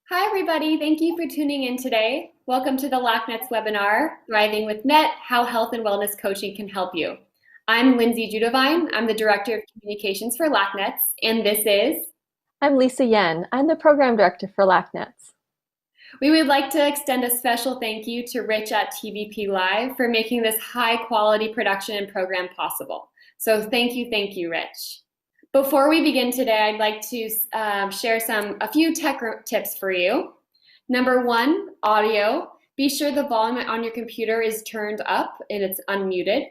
Hi, everybody. Thank you for tuning in today. Welcome to the LACNETS webinar, Thriving with NET, How Health and Wellness Coaching Can Help You. I'm Lindsay Judovine. I'm the Director of Communications for LACNETS, and this is... I'm Lisa Yen. I'm the Program Director for LACNETS. We would like to extend a special thank you to Rich at TVP Live for making this high-quality production and program possible. So thank you, Rich. Before we begin today, I'd like to share a few tech tips for you. Number one, audio. Be sure the volume on your computer is turned up and it's unmuted.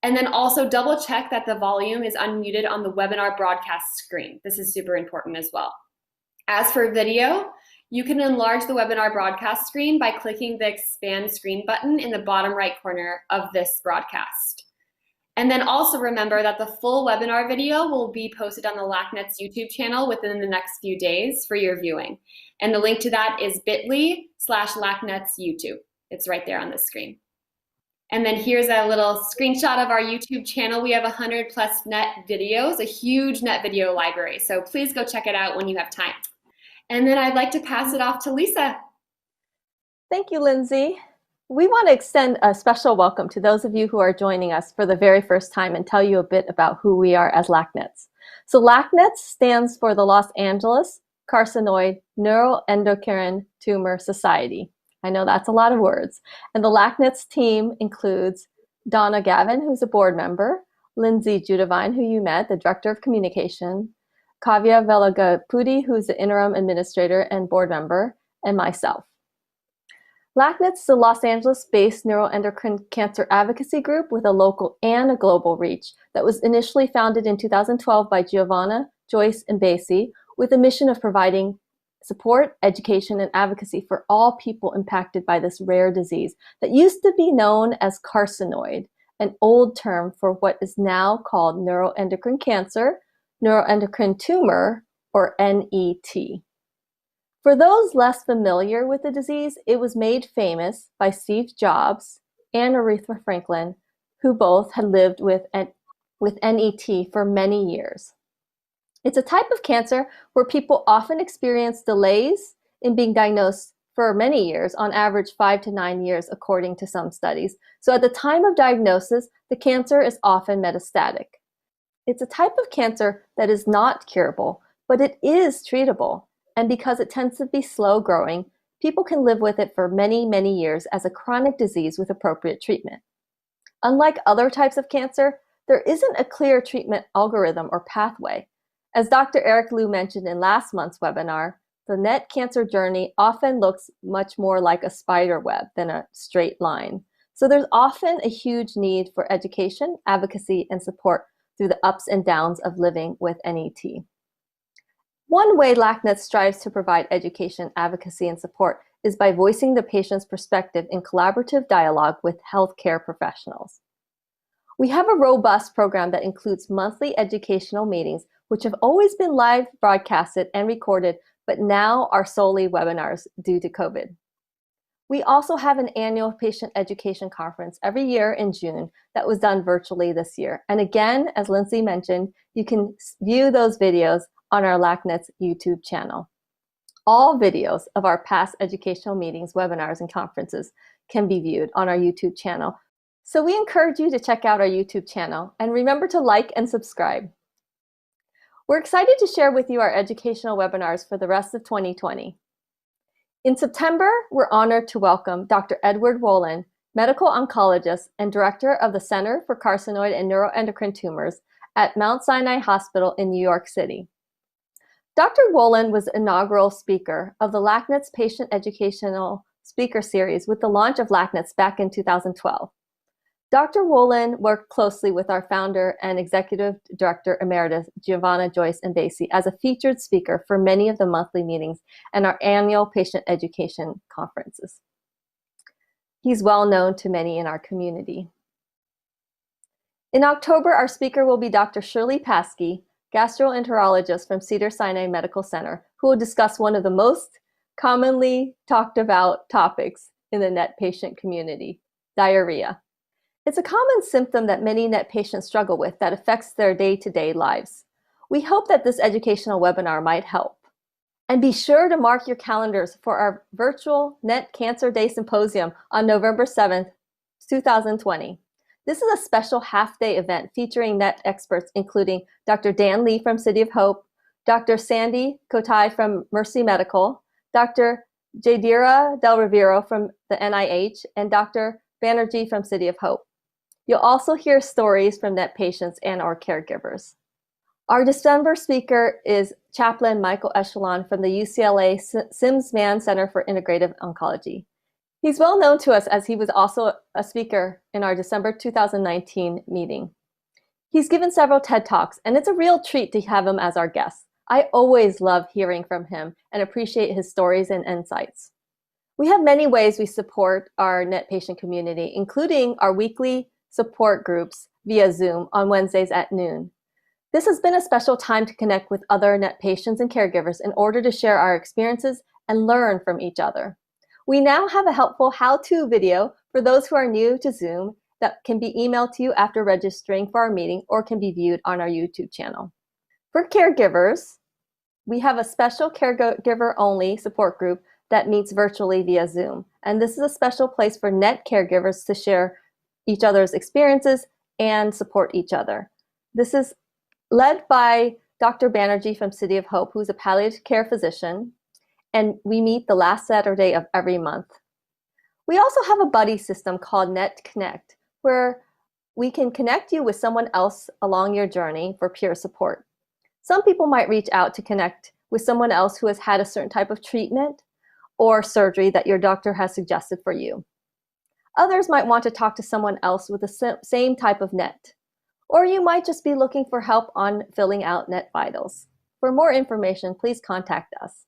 And then also double check that the volume is unmuted on the webinar broadcast screen. This is super important as well. As for video, you can enlarge the webinar broadcast screen by clicking the expand screen button in the bottom right corner of this broadcast. And then also remember that the full webinar video will be posted on the LACNETS YouTube channel within the next few days for your viewing. And the link to that is bit.ly/LACNETS YouTube. It's right there on the screen. And then here's a little screenshot of our YouTube channel. We have 100+ net videos, a huge net video library. So please go check it out when you have time. And then I'd like to pass it off to Lisa. Thank you, Lindsay. We want to extend a special welcome to those of you who are joining us for the very first time and tell you a bit about who we are as LACNETS. So LACNETS stands for the Los Angeles Carcinoid Neuroendocrine Tumor Society. I know that's a lot of words. And the LACNETS team includes Donna Gavin, who's a board member, Lindsay Judovine, who you met, the Director of Communication, Kavya Velagapudi, who's the Interim Administrator and board member, and myself. LACNETS is a Los Angeles-based neuroendocrine cancer advocacy group with a local and a global reach that was initially founded in 2012 by Giovanna, Joyce, and Basie with a mission of providing support, education, and advocacy for all people impacted by this rare disease that used to be known as carcinoid, an old term for what is now called neuroendocrine cancer, neuroendocrine tumor, or NET. For those less familiar with the disease, it was made famous by Steve Jobs and Aretha Franklin, who both had lived with NET for many years. It's a type of cancer where people often experience delays in being diagnosed for many years, on average 5 to 9 years, according to some studies. So at the time of diagnosis, the cancer is often metastatic. It's a type of cancer that is not curable, but it is treatable. And because it tends to be slow growing, people can live with it for many, many years as a chronic disease with appropriate treatment. Unlike other types of cancer, there isn't a clear treatment algorithm or pathway. As Dr. Eric Liu mentioned in last month's webinar, the NET cancer journey often looks much more like a spider web than a straight line. So there's often a huge need for education, advocacy, and support through the ups and downs of living with NET. One way LACNETS strives to provide education, advocacy, and support is by voicing the patient's perspective in collaborative dialogue with healthcare professionals. We have a robust program that includes monthly educational meetings, which have always been live broadcasted and recorded, but now are solely webinars due to COVID. We also have an annual patient education conference every year in June that was done virtually this year. And again, as Lindsay mentioned, you can view those videos on our LACNETS YouTube channel. All videos of our past educational meetings, webinars, and conferences can be viewed on our YouTube channel. So we encourage you to check out our YouTube channel and remember to like and subscribe. We're excited to share with you our educational webinars for the rest of 2020. In September, we're honored to welcome Dr. Edward Roland, medical oncologist and director of the Center for Carcinoid and Neuroendocrine Tumors at Mount Sinai Hospital in New York City. Dr. Roland was the inaugural speaker of the LACNETS Patient Educational Speaker Series with the launch of LACNETS back in 2012. Dr. Roland worked closely with our founder and executive director emeritus, Giovanna Joyce Mbasi, as a featured speaker for many of the monthly meetings and our annual patient education conferences. He's well known to many in our community. In October, our speaker will be Dr. Shirley Paskey, gastroenterologist from Cedars-Sinai Medical Center, who will discuss one of the most commonly talked about topics in the NET patient community, diarrhea. It's a common symptom that many NET patients struggle with that affects their day-to-day lives. We hope that this educational webinar might help. And be sure to mark your calendars for our virtual NET Cancer Day Symposium on November 7th, 2020. This is a special half-day event featuring NET experts including Dr. Dan Lee from City of Hope, Dr. Sandy Kotai from Mercy Medical, Dr. Jadira Del Rivero from the NIH, and Dr. Banerjee from City of Hope. You'll also hear stories from NET patients and our caregivers. Our December speaker is Chaplain Michael Echelon from the UCLA Sims-Mann Center for Integrative Oncology. He's well known to us as he was also a speaker in our December 2019 meeting. He's given several TED Talks, and it's a real treat to have him as our guest. I always love hearing from him and appreciate his stories and insights. We have many ways we support our NET patient community, including our weekly support groups via Zoom on Wednesdays at noon. This has been a special time to connect with other NET patients and caregivers in order to share our experiences and learn from each other. We now have a helpful how-to video for those who are new to Zoom that can be emailed to you after registering for our meeting or can be viewed on our YouTube channel. For caregivers, we have a special caregiver-only support group that meets virtually via Zoom. And this is a special place for NET caregivers to share each other's experiences and support each other. This is led by Dr. Banerjee from City of Hope, who's a palliative care physician, and we meet the last Saturday of every month. We also have a buddy system called Net Connect, where we can connect you with someone else along your journey for peer support. Some people might reach out to connect with someone else who has had a certain type of treatment or surgery that your doctor has suggested for you. Others might want to talk to someone else with the same type of NET. Or you might just be looking for help on filling out NET Vitals. For more information, please contact us.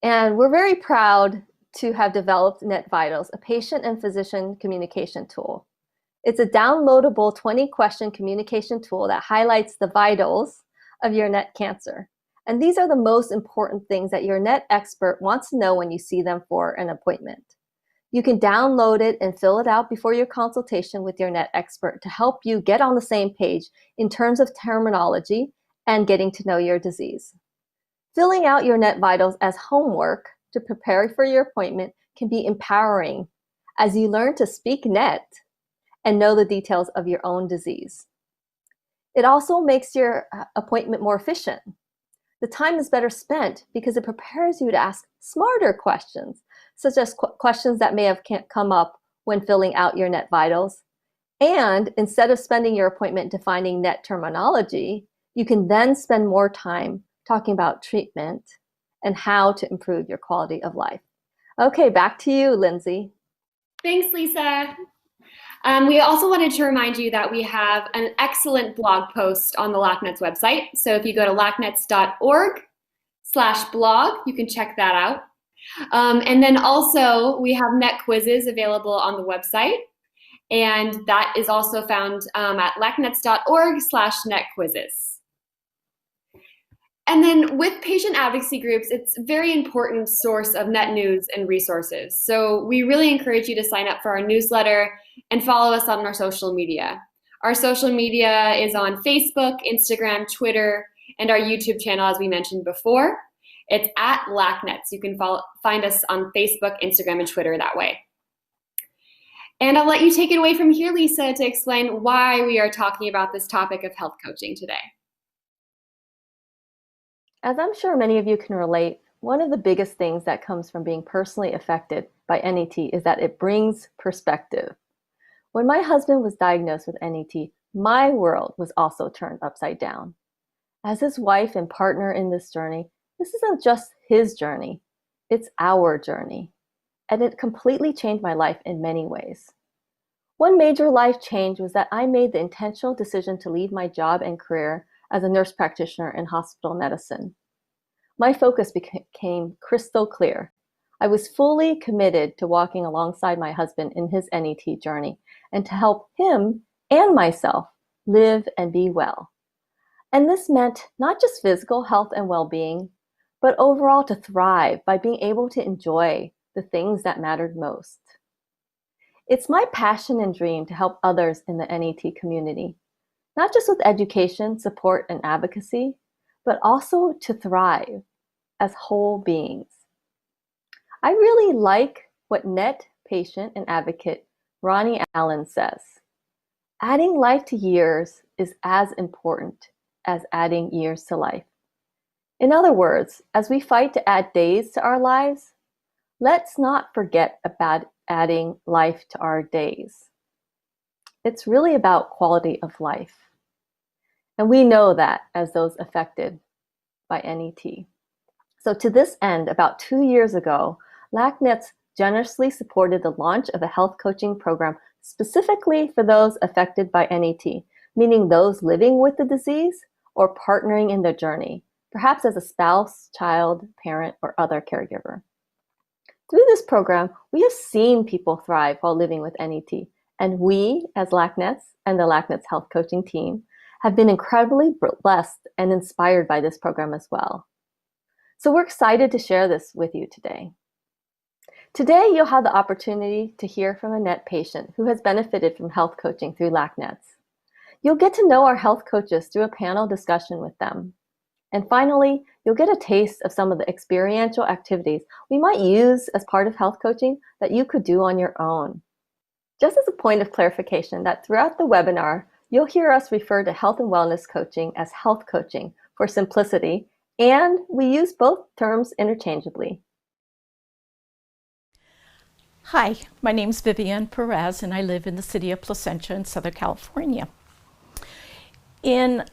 And we're very proud to have developed NET Vitals, a patient and physician communication tool. It's a downloadable 20-question communication tool that highlights the vitals of your NET cancer. And these are the most important things that your NET expert wants to know when you see them for an appointment. You can download it and fill it out before your consultation with your NET expert to help you get on the same page in terms of terminology and getting to know your disease. Filling out your NET Vitals as homework to prepare for your appointment can be empowering as you learn to speak NET and know the details of your own disease. It also makes your appointment more efficient. The time is better spent because it prepares you to ask smarter questions, such as questions that may have come up when filling out your NET Vitals. And instead of spending your appointment defining NET terminology, you can then spend more time talking about treatment and how to improve your quality of life. Okay, back to you, Lindsay. Thanks, Lisa. We also wanted to remind you that we have an excellent blog post on the LACNETS website. So if you go to lacnets.org/blog, you can check that out. And then also we have NET quizzes available on the website. And that is also found at lacnets.org/netquizzes. And then with patient advocacy groups, it's a very important source of NET news and resources. So we really encourage you to sign up for our newsletter and follow us on our social media. Our social media is on Facebook, Instagram, Twitter, and our YouTube channel, as we mentioned before. It's at LACNETS. You can find us on Facebook, Instagram, and Twitter that way. And I'll let you take it away from here, Lisa, to explain why we are talking about this topic of health coaching today. As I'm sure many of you can relate, one of the biggest things that comes from being personally affected by NET is that it brings perspective. When my husband was diagnosed with NET, my world was also turned upside down. As his wife and partner in this journey, this isn't just his journey, it's our journey. And it completely changed my life in many ways. One major life change was that I made the intentional decision to leave my job and career as a nurse practitioner in hospital medicine. My focus became crystal clear. I was fully committed to walking alongside my husband in his NET journey and to help him and myself live and be well. And this meant not just physical health and well-being, but overall to thrive by being able to enjoy the things that mattered most. It's my passion and dream to help others in the NET community, not just with education, support, and advocacy, but also to thrive as whole beings. I really like what NET patient and advocate Ronnie Allen says. Adding life to years is as important as adding years to life. In other words, as we fight to add days to our lives, let's not forget about adding life to our days. It's really about quality of life. And we know that as those affected by NET. So to this end, about 2 years ago, LACNETS generously supported the launch of a health coaching program specifically for those affected by NET, meaning those living with the disease or partnering in their journey, perhaps as a spouse, child, parent, or other caregiver. Through this program, we have seen people thrive while living with NET, and we, as LACNETS and the LACNETS Health Coaching team, have been incredibly blessed and inspired by this program as well. So we're excited to share this with you today. Today, you'll have the opportunity to hear from a NET patient who has benefited from health coaching through LACNETS. You'll get to know our health coaches through a panel discussion with them. And finally, you'll get a taste of some of the experiential activities we might use as part of health coaching that you could do on your own. Just as a point of clarification, that throughout the webinar, you'll hear us refer to health and wellness coaching as health coaching for simplicity, and we use both terms interchangeably. Hi, my name is Vivian Perez, and I live in the city of Placentia in Southern California. In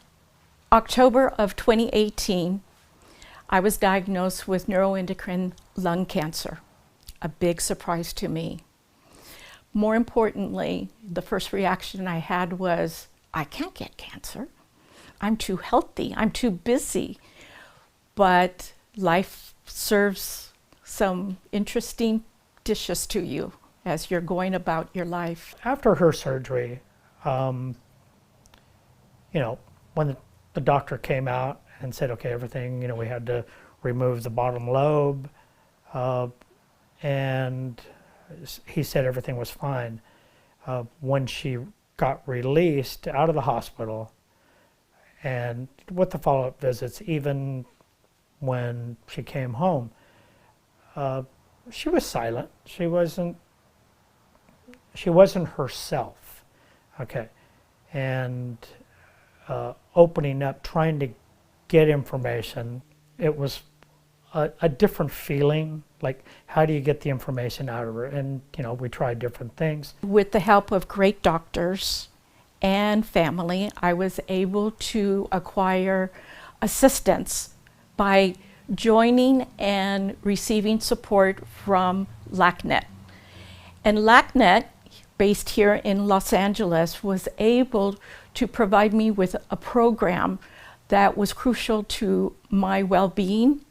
October of 2018, I was diagnosed with neuroendocrine lung cancer, a big surprise to me. More importantly, the first reaction I had was, I can't get cancer. I'm too healthy, I'm too busy. But life serves some interesting dishes to you as you're going about your life. After her surgery, when the doctor came out and said, okay, everything, we had to remove the bottom lobe, and he said everything was fine. When she got released out of the hospital, and with the follow-up visits, even when she came home, she was silent. She wasn't herself, okay, and opening up, trying to get information. It was a different feeling, like how do you get the information out of her? And we tried different things. With the help of great doctors and family, I was able to acquire assistance by joining and receiving support from LACNET. And LACNET, based here in Los Angeles, was able to provide me with a program that was crucial to my well-being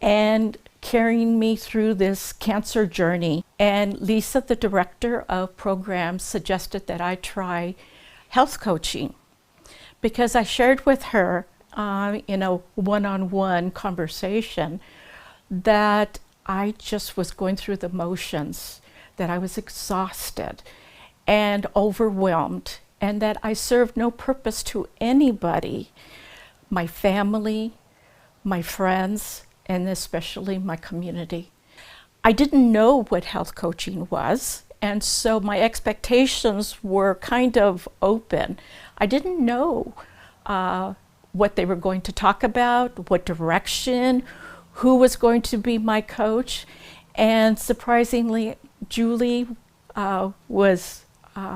and carrying me through this cancer journey. And Lisa, the director of programs, suggested that I try health coaching because I shared with her in a one-on-one conversation that I just was going through the motions, that I was exhausted and overwhelmed, and that I served no purpose to anybody, my family, my friends, and especially my community. I didn't know what health coaching was, and so my expectations were kind of open. I didn't know what they were going to talk about, what direction, who was going to be my coach, and surprisingly, Julie was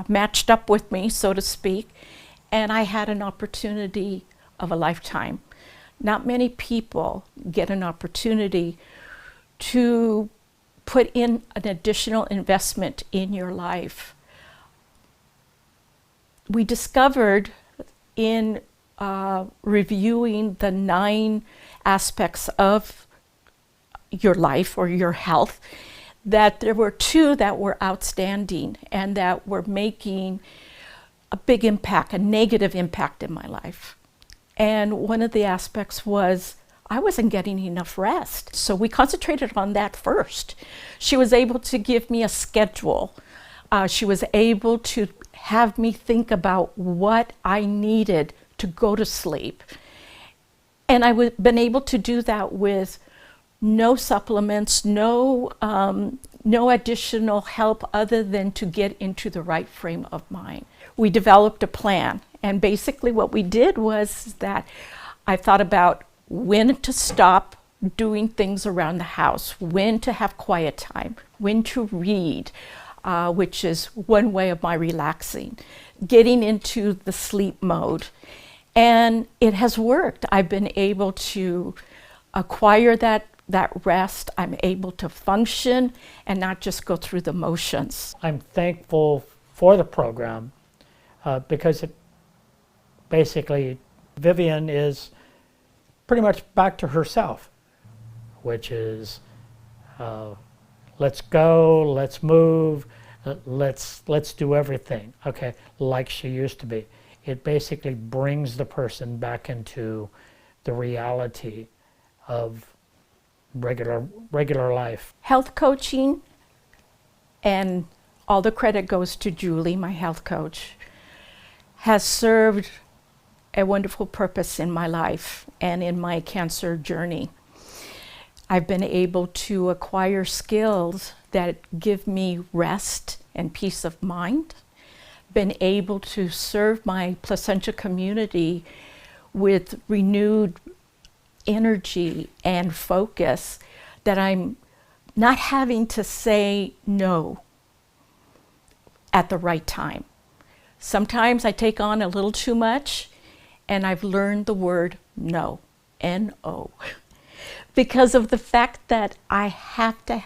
matched up with me, so to speak, and I had an opportunity of a lifetime. Not many people get an opportunity to put in an additional investment in your life. we discovered in reviewing the 9 aspects of your life or your health that there were 2 that were outstanding and that were making a big impact, a negative impact in my life. And one of the aspects was I wasn't getting enough rest. So we concentrated on that first. She was able to give me a schedule. She was able to have me think about what I needed to go to sleep. And I've been able to do that with no supplements, no additional help other than to get into the right frame of mind. We developed a plan, and basically what we did was that I thought about when to stop doing things around the house, when to have quiet time, when to read, which is one way of my relaxing, getting into the sleep mode. And it has worked. I've been able to acquire that rest. I'm able to function and not just go through the motions. I'm thankful for the program because it basically, Vivian is pretty much back to herself, which is let's go, let's move, let's do everything, okay, like she used to be. It basically brings the person back into the reality of regular life. Health coaching, and all the credit goes to Julie, my health coach, has served a wonderful purpose in my life and in my cancer journey. I've been able to acquire skills that give me rest and peace of mind, been able to serve my placental community with renewed energy and focus, that I'm not having to say no at the right time. Sometimes I take on a little too much, and I've learned the word no, N-O, because of the fact that I have to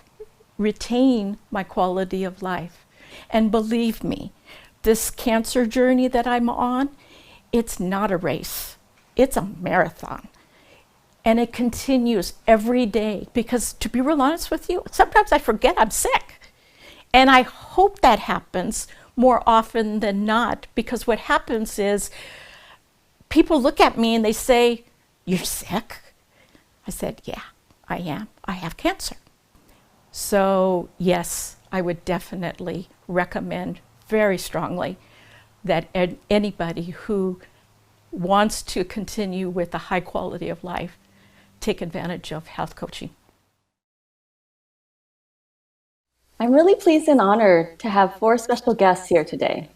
retain my quality of life. And believe me, this cancer journey that I'm on, it's not a race, it's a marathon. And it continues every day, because to be real honest with you, sometimes I forget I'm sick. And I hope that happens more often than not, because what happens is people look at me and they say, "You're sick?" I said, "Yeah, I am. I have cancer." So yes, I would definitely recommend very strongly that anybody who wants to continue with a high quality of life take advantage of health coaching. I'm really pleased and honored to have 4 special guests here today.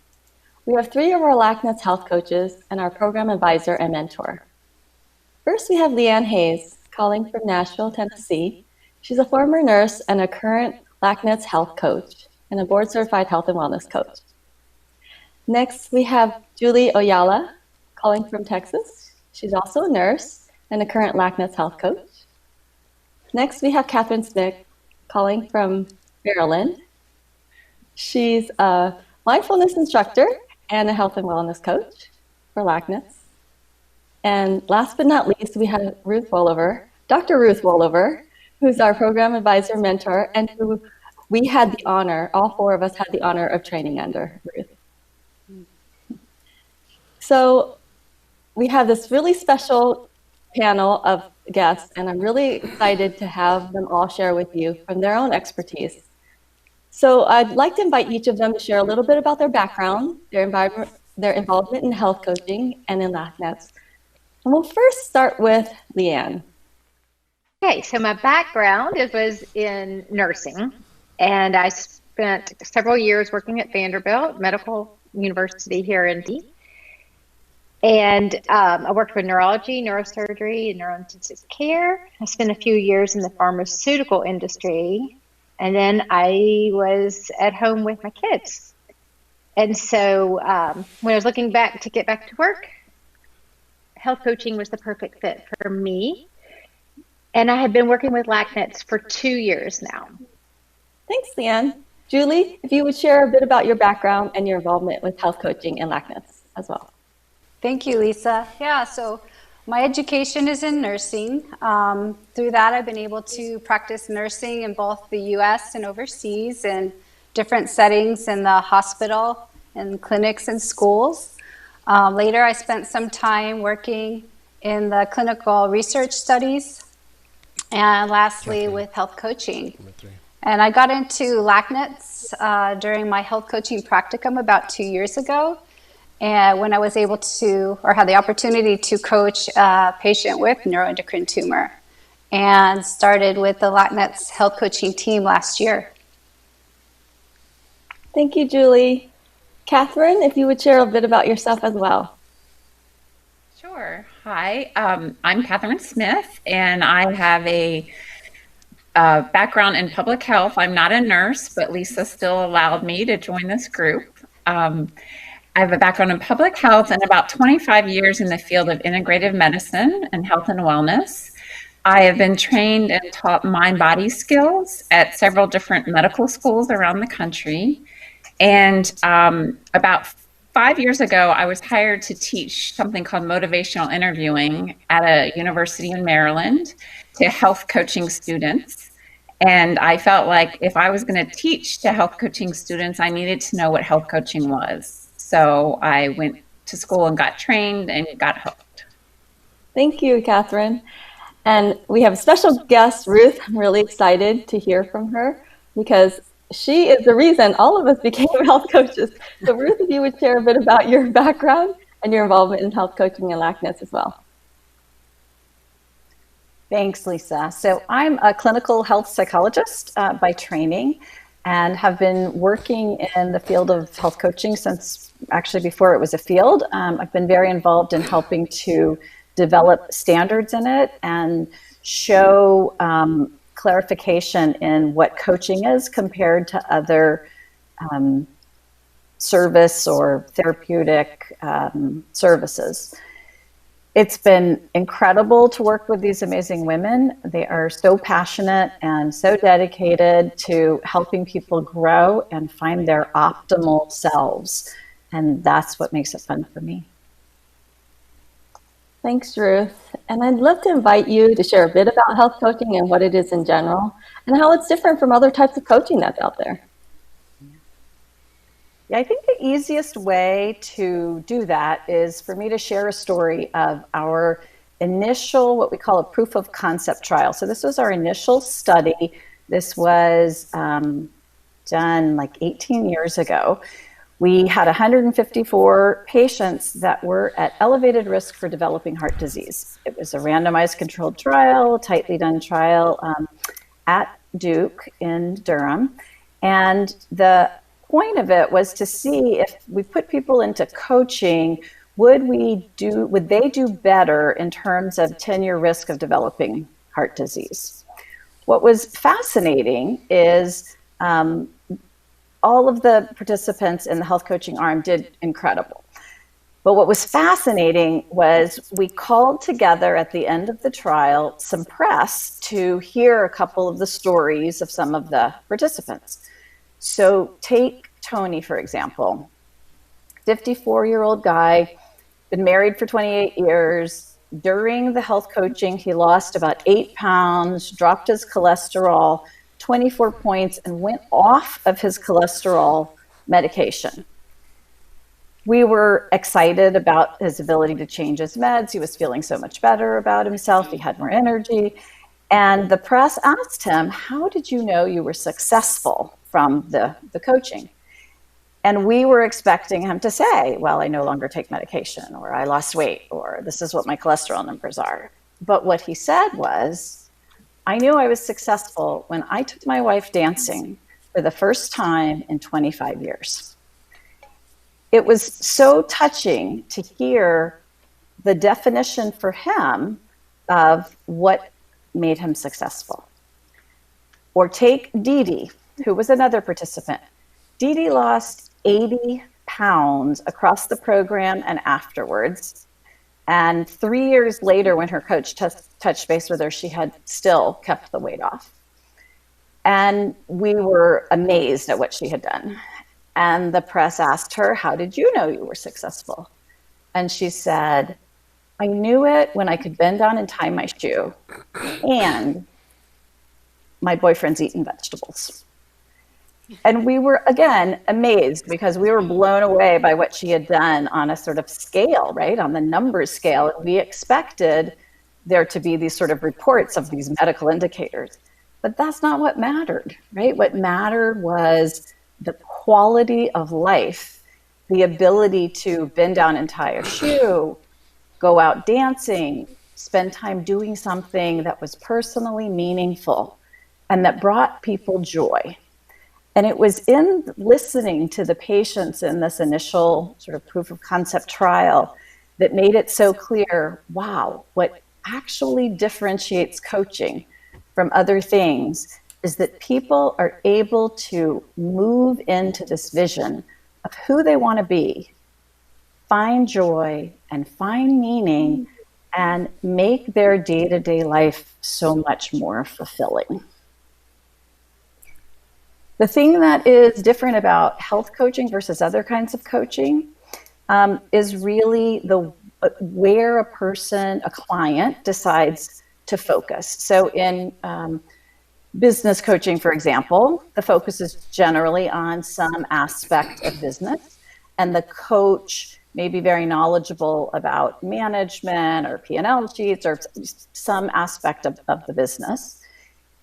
We have 3 of our LACNETS health coaches and our program advisor and mentor. First, we have Leanne Hayes, calling from Nashville, Tennessee. She's a former nurse and a current LACNETS health coach and a board-certified health and wellness coach. Next, we have Julie Oyala, calling from Texas. She's also a nurse and a current LACNETS health coach. Next, we have Catherine Smith, calling from Maryland. She's a mindfulness instructor and a health and wellness coach for LACNETS. And last but not least, we have Ruth Wollover, Dr. Ruth Wollover, who's our program advisor mentor, and who we had the honor, all 4 of us had the honor of training under Ruth. So we have this really special panel of guests, and I'm really excited to have them all share with you from their own expertise. So I'd like to invite each of them to share a little bit about their background, their involvement in health coaching and in LACNETS. And we'll first start with Leanne. Okay, so my background was in nursing, and I spent several years working at Vanderbilt Medical University here in D.C. And I worked with neurology, neurosurgery, and neurointensive care. I spent a few years in the pharmaceutical industry, and then I was at home with my kids. And so when I was looking back to get back to work, health coaching was the perfect fit for me. And I have been working with LACNETS for 2 years now. Thanks, Leanne. Julie, if you would share a bit about your background and your involvement with health coaching and LACNETS. as well. Thank you, Lisa. Yeah, so my education is in nursing. Through that, I've been able to practice nursing in both the US and overseas in different settings in the hospital, in clinics and schools. Later, I spent some time working in the clinical research studies, and lastly, with health coaching. And I got into LACNETS during my health coaching practicum about 2 years ago. And when I was able to, or had the opportunity to coach a patient with neuroendocrine tumor, and started with the LACNETS health coaching team last year. Thank you, Julie. Catherine, if you would share a bit about yourself as well. Sure. Hi, I'm Catherine Smith, and I have a background in public health. I'm not a nurse, but Lisa still allowed me to join this group. I have a background in public health and about 25 years in the field of integrative medicine and health and wellness. I have been trained and taught mind-body skills at several different medical schools around the country. And about 5 years ago, I was hired to teach something called motivational interviewing at a university in Maryland to health coaching students. And I felt like if I was going to teach to health coaching students, I needed to know what health coaching was. So I went to school and got trained and got hooked. Thank you, Catherine. And we have a special guest, Ruth. I'm really excited to hear from her because she is the reason all of us became health coaches. So Ruth, if you would share a bit about your background and your involvement in health coaching and LACNETS as well. Thanks, Lisa. So I'm a clinical health psychologist by training and have been working in the field of health coaching since actually before it was a field. I've been very involved in helping to develop standards in it and show clarification in what coaching is compared to other service or therapeutic services. It's been incredible to work with these amazing women. They are so passionate and so dedicated to helping people grow and find their optimal selves. And that's what makes it fun for me. Thanks, Ruth. And I'd love to invite you to share a bit about health coaching and what it is in general and how it's different from other types of coaching that's out there. Yeah, I think the easiest way to do that is for me to share a story of our initial, what we call a proof of concept trial. So this was our initial study. This was done like 18 years ago. We had 154 patients that were at elevated risk for developing heart disease. It was a randomized controlled trial, tightly done trial at Duke in Durham. And the point of it was to see if we put people into coaching, would they do better in terms of 10-year risk of developing heart disease? What was fascinating is all of the participants in the health coaching arm did incredible. But what was fascinating was we called together at the end of the trial some press to hear a couple of the stories of some of the participants. So take Tony, for example, 54-year-old guy, been married for 28 years. During the health coaching, he lost about 8 pounds, dropped his cholesterol 24 points, and went off of his cholesterol medication. We were excited about his ability to change his meds. He was feeling so much better about himself. He had more energy. And the press asked him, how did you know you were successful from the coaching? And we were expecting him to say, well, I no longer take medication, or I lost weight, or this is what my cholesterol numbers are. But what he said was, I knew I was successful when I took my wife dancing for the first time in 25 years. It was so touching to hear the definition for him of what made him successful. Or take Dee Dee, who was another participant. Dee Dee lost 80 pounds across the program and afterwards. And 3 years later, when her coach touched base with her, she had still kept the weight off. And we were amazed at what she had done. And the press asked her, how did you know you were successful? And she said, I knew it when I could bend down and tie my shoe, and my boyfriend's eating vegetables. And we were, again, amazed because we were blown away by what she had done on a sort of scale, right? On the numbers scale. And we expected there to be these sort of reports of these medical indicators. But that's not what mattered, right? What mattered was the quality of life, the ability to bend down and tie a shoe, go out dancing, spend time doing something that was personally meaningful and that brought people joy. And it was in listening to the patients in this initial sort of proof of concept trial that made it so clear, wow, what actually differentiates coaching from other things is that people are able to move into this vision of who they want to be, find joy and find meaning, and make their day-to-day life so much more fulfilling. The thing that is different about health coaching versus other kinds of coaching is really where a person, a client, decides to focus. So in business coaching, for example, the focus is generally on some aspect of business, and the coach may be very knowledgeable about management or P&L sheets or some aspect of the business.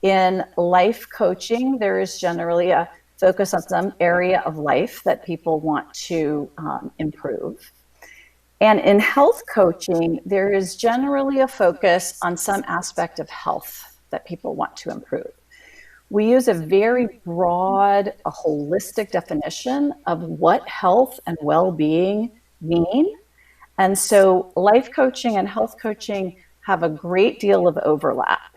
In life coaching, there is generally a focus on some area of life that people want to improve. And in health coaching, there is generally a focus on some aspect of health that people want to improve. We use a very broad, a holistic definition of what health and well-being mean. And so life coaching and health coaching have a great deal of overlap.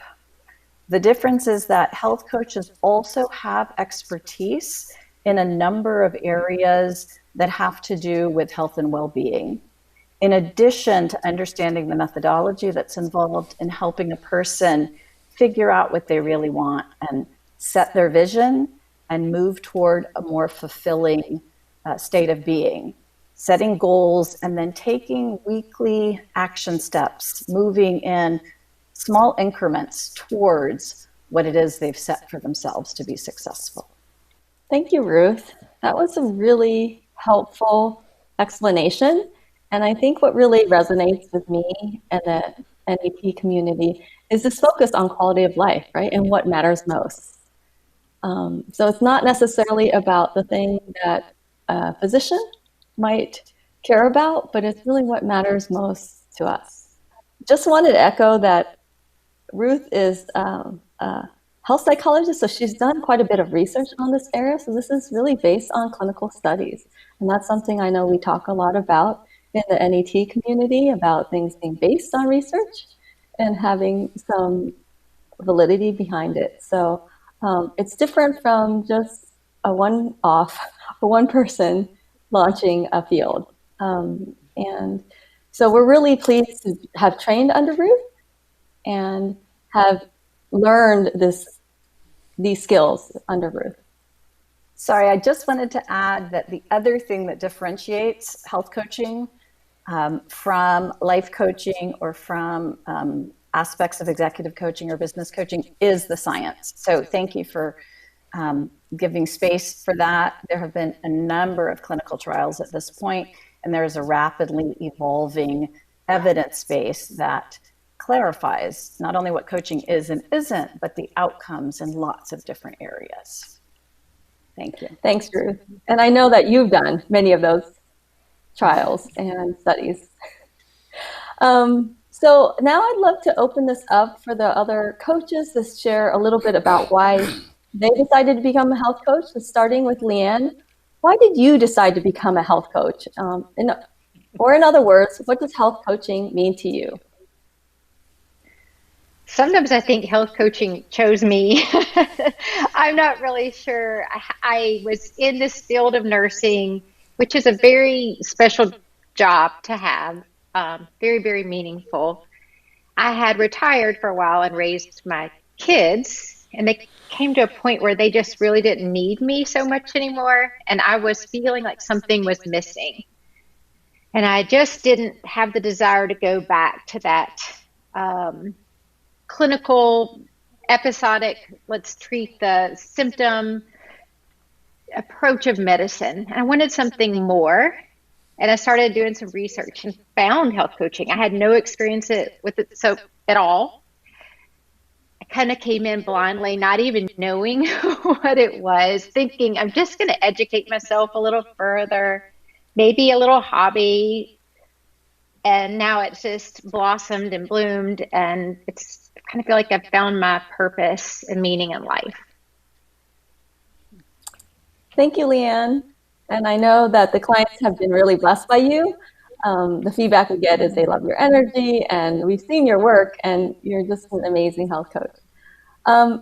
The difference is that health coaches also have expertise in a number of areas that have to do with health and well-being, in addition to understanding the methodology that's involved in helping a person figure out what they really want and set their vision and move toward a more fulfilling state of being, setting goals and then taking weekly action steps, moving in small increments towards what it is they've set for themselves to be successful. Thank you, Ruth. That was a really helpful explanation. And I think what really resonates with me and the NEP community is this focus on quality of life, right? And what matters most. So it's not necessarily about the thing that a physician might care about, but it's really what matters most to us. Just wanted to echo that Ruth is a health psychologist, so she's done quite a bit of research on this area. So this is really based on clinical studies. And that's something I know we talk a lot about in the NET community, about things being based on research and having some validity behind it. So it's different from just a one-off or one person launching a field. And so we're really pleased to have trained under Ruth and have learned these skills under Ruth. Sorry, I just wanted to add that the other thing that differentiates health coaching from life coaching or from aspects of executive coaching or business coaching is the science. So thank you for giving space for that. There have been a number of clinical trials at this point, and there is a rapidly evolving evidence base that clarifies not only what coaching is and isn't, but the outcomes in lots of different areas. Thank you. Thanks, Ruth. And I know that you've done many of those trials and studies. So now I'd love to open this up for the other coaches to share a little bit about why they decided to become a health coach. So starting with Leanne, why did you decide to become a health coach? Or in other words, what does health coaching mean to you? Sometimes I think health coaching chose me. I'm not really sure. I was in this field of nursing, which is a very special job to have, very, very meaningful. I had retired for a while and raised my kids, and they came to a point where they just really didn't need me so much anymore, and I was feeling like something was missing. And I just didn't have the desire to go back to that clinical, episodic, let's treat the symptom approach of medicine. I wanted something more. And I started doing some research and found health coaching. I had no experience with it so at all. I kind of came in blindly, not even knowing what it was, thinking I'm just going to educate myself a little further, maybe a little hobby. And now it's just blossomed and bloomed, and I kind of feel like I've found my purpose and meaning in life. Thank you, Leanne. And I know that the clients have been really blessed by you. The feedback we get is they love your energy, and we've seen your work, and you're just an amazing health coach.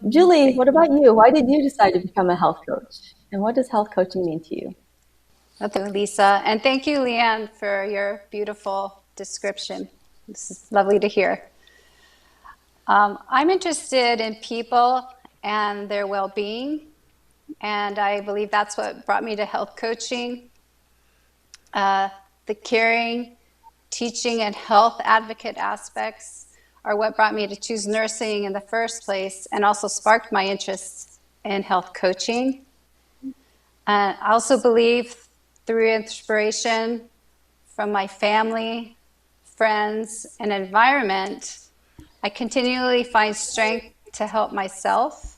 Julie, what about you? Why did you decide to become a health coach? And what does health coaching mean to you? Thank you, Lisa. And thank you, Leanne, for your beautiful description. This is lovely to hear. I'm interested in people and their well-being, and I believe that's what brought me to health coaching. The caring, teaching, and health advocate aspects are what brought me to choose nursing in the first place, and also sparked my interest in health coaching. I also believe through inspiration from my family, friends, and environment, I continually find strength to help myself,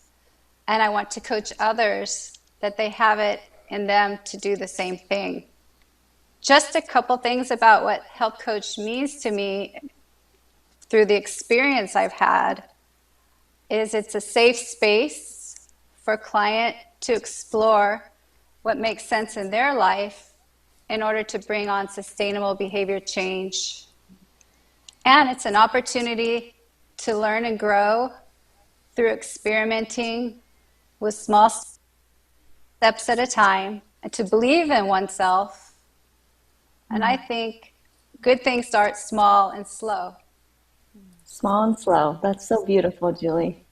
and I want to coach others that they have it in them to do the same thing. Just a couple things about what health coach means to me through the experience I've had is it's a safe space for a client to explore what makes sense in their life in order to bring on sustainable behavior change. And it's an opportunity to learn and grow through experimenting with small steps at a time, and to believe in oneself. And I think good things start small and slow. Small and slow. That's so beautiful, Julie.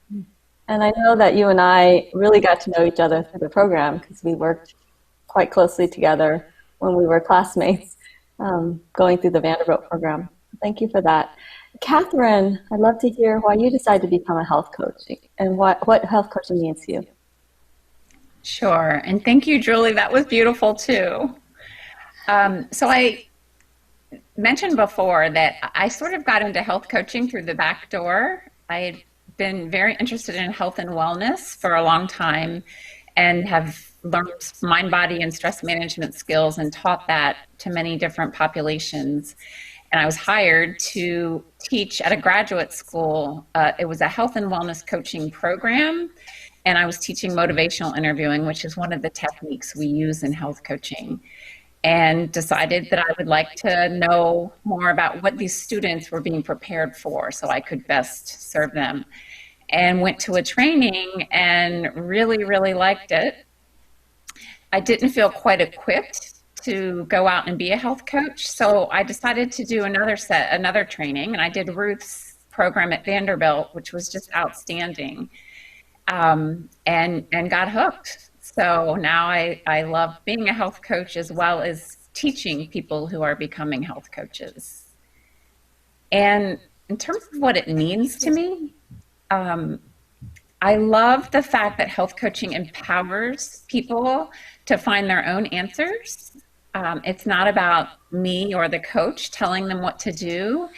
And I know that you and I really got to know each other through the program because we worked quite closely together when we were classmates going through the Vanderbilt program. Thank you for that. Catherine, I'd love to hear why you decided to become a health coach and what health coaching means to you. Sure. And thank you, Julie. That was beautiful, too. So I mentioned before that I sort of got into health coaching through the back door. I had been very interested in health and wellness for a long time and have learned mind, body, and stress management skills and taught that to many different populations. And I was hired to teach at a graduate school. It was a health and wellness coaching program. And I was teaching motivational interviewing, which is one of the techniques we use in health coaching. And decided that I would like to know more about what these students were being prepared for so I could best serve them. And went to a training and really, really liked it. I didn't feel quite equipped to go out and be a health coach, so I decided to do another training, and I did Ruth's program at Vanderbilt, which was just outstanding, and got hooked. So now I love being a health coach as well as teaching people who are becoming health coaches. And in terms of what it means to me, I love the fact that health coaching empowers people to find their own answers. It's not about me or the coach telling them what to do.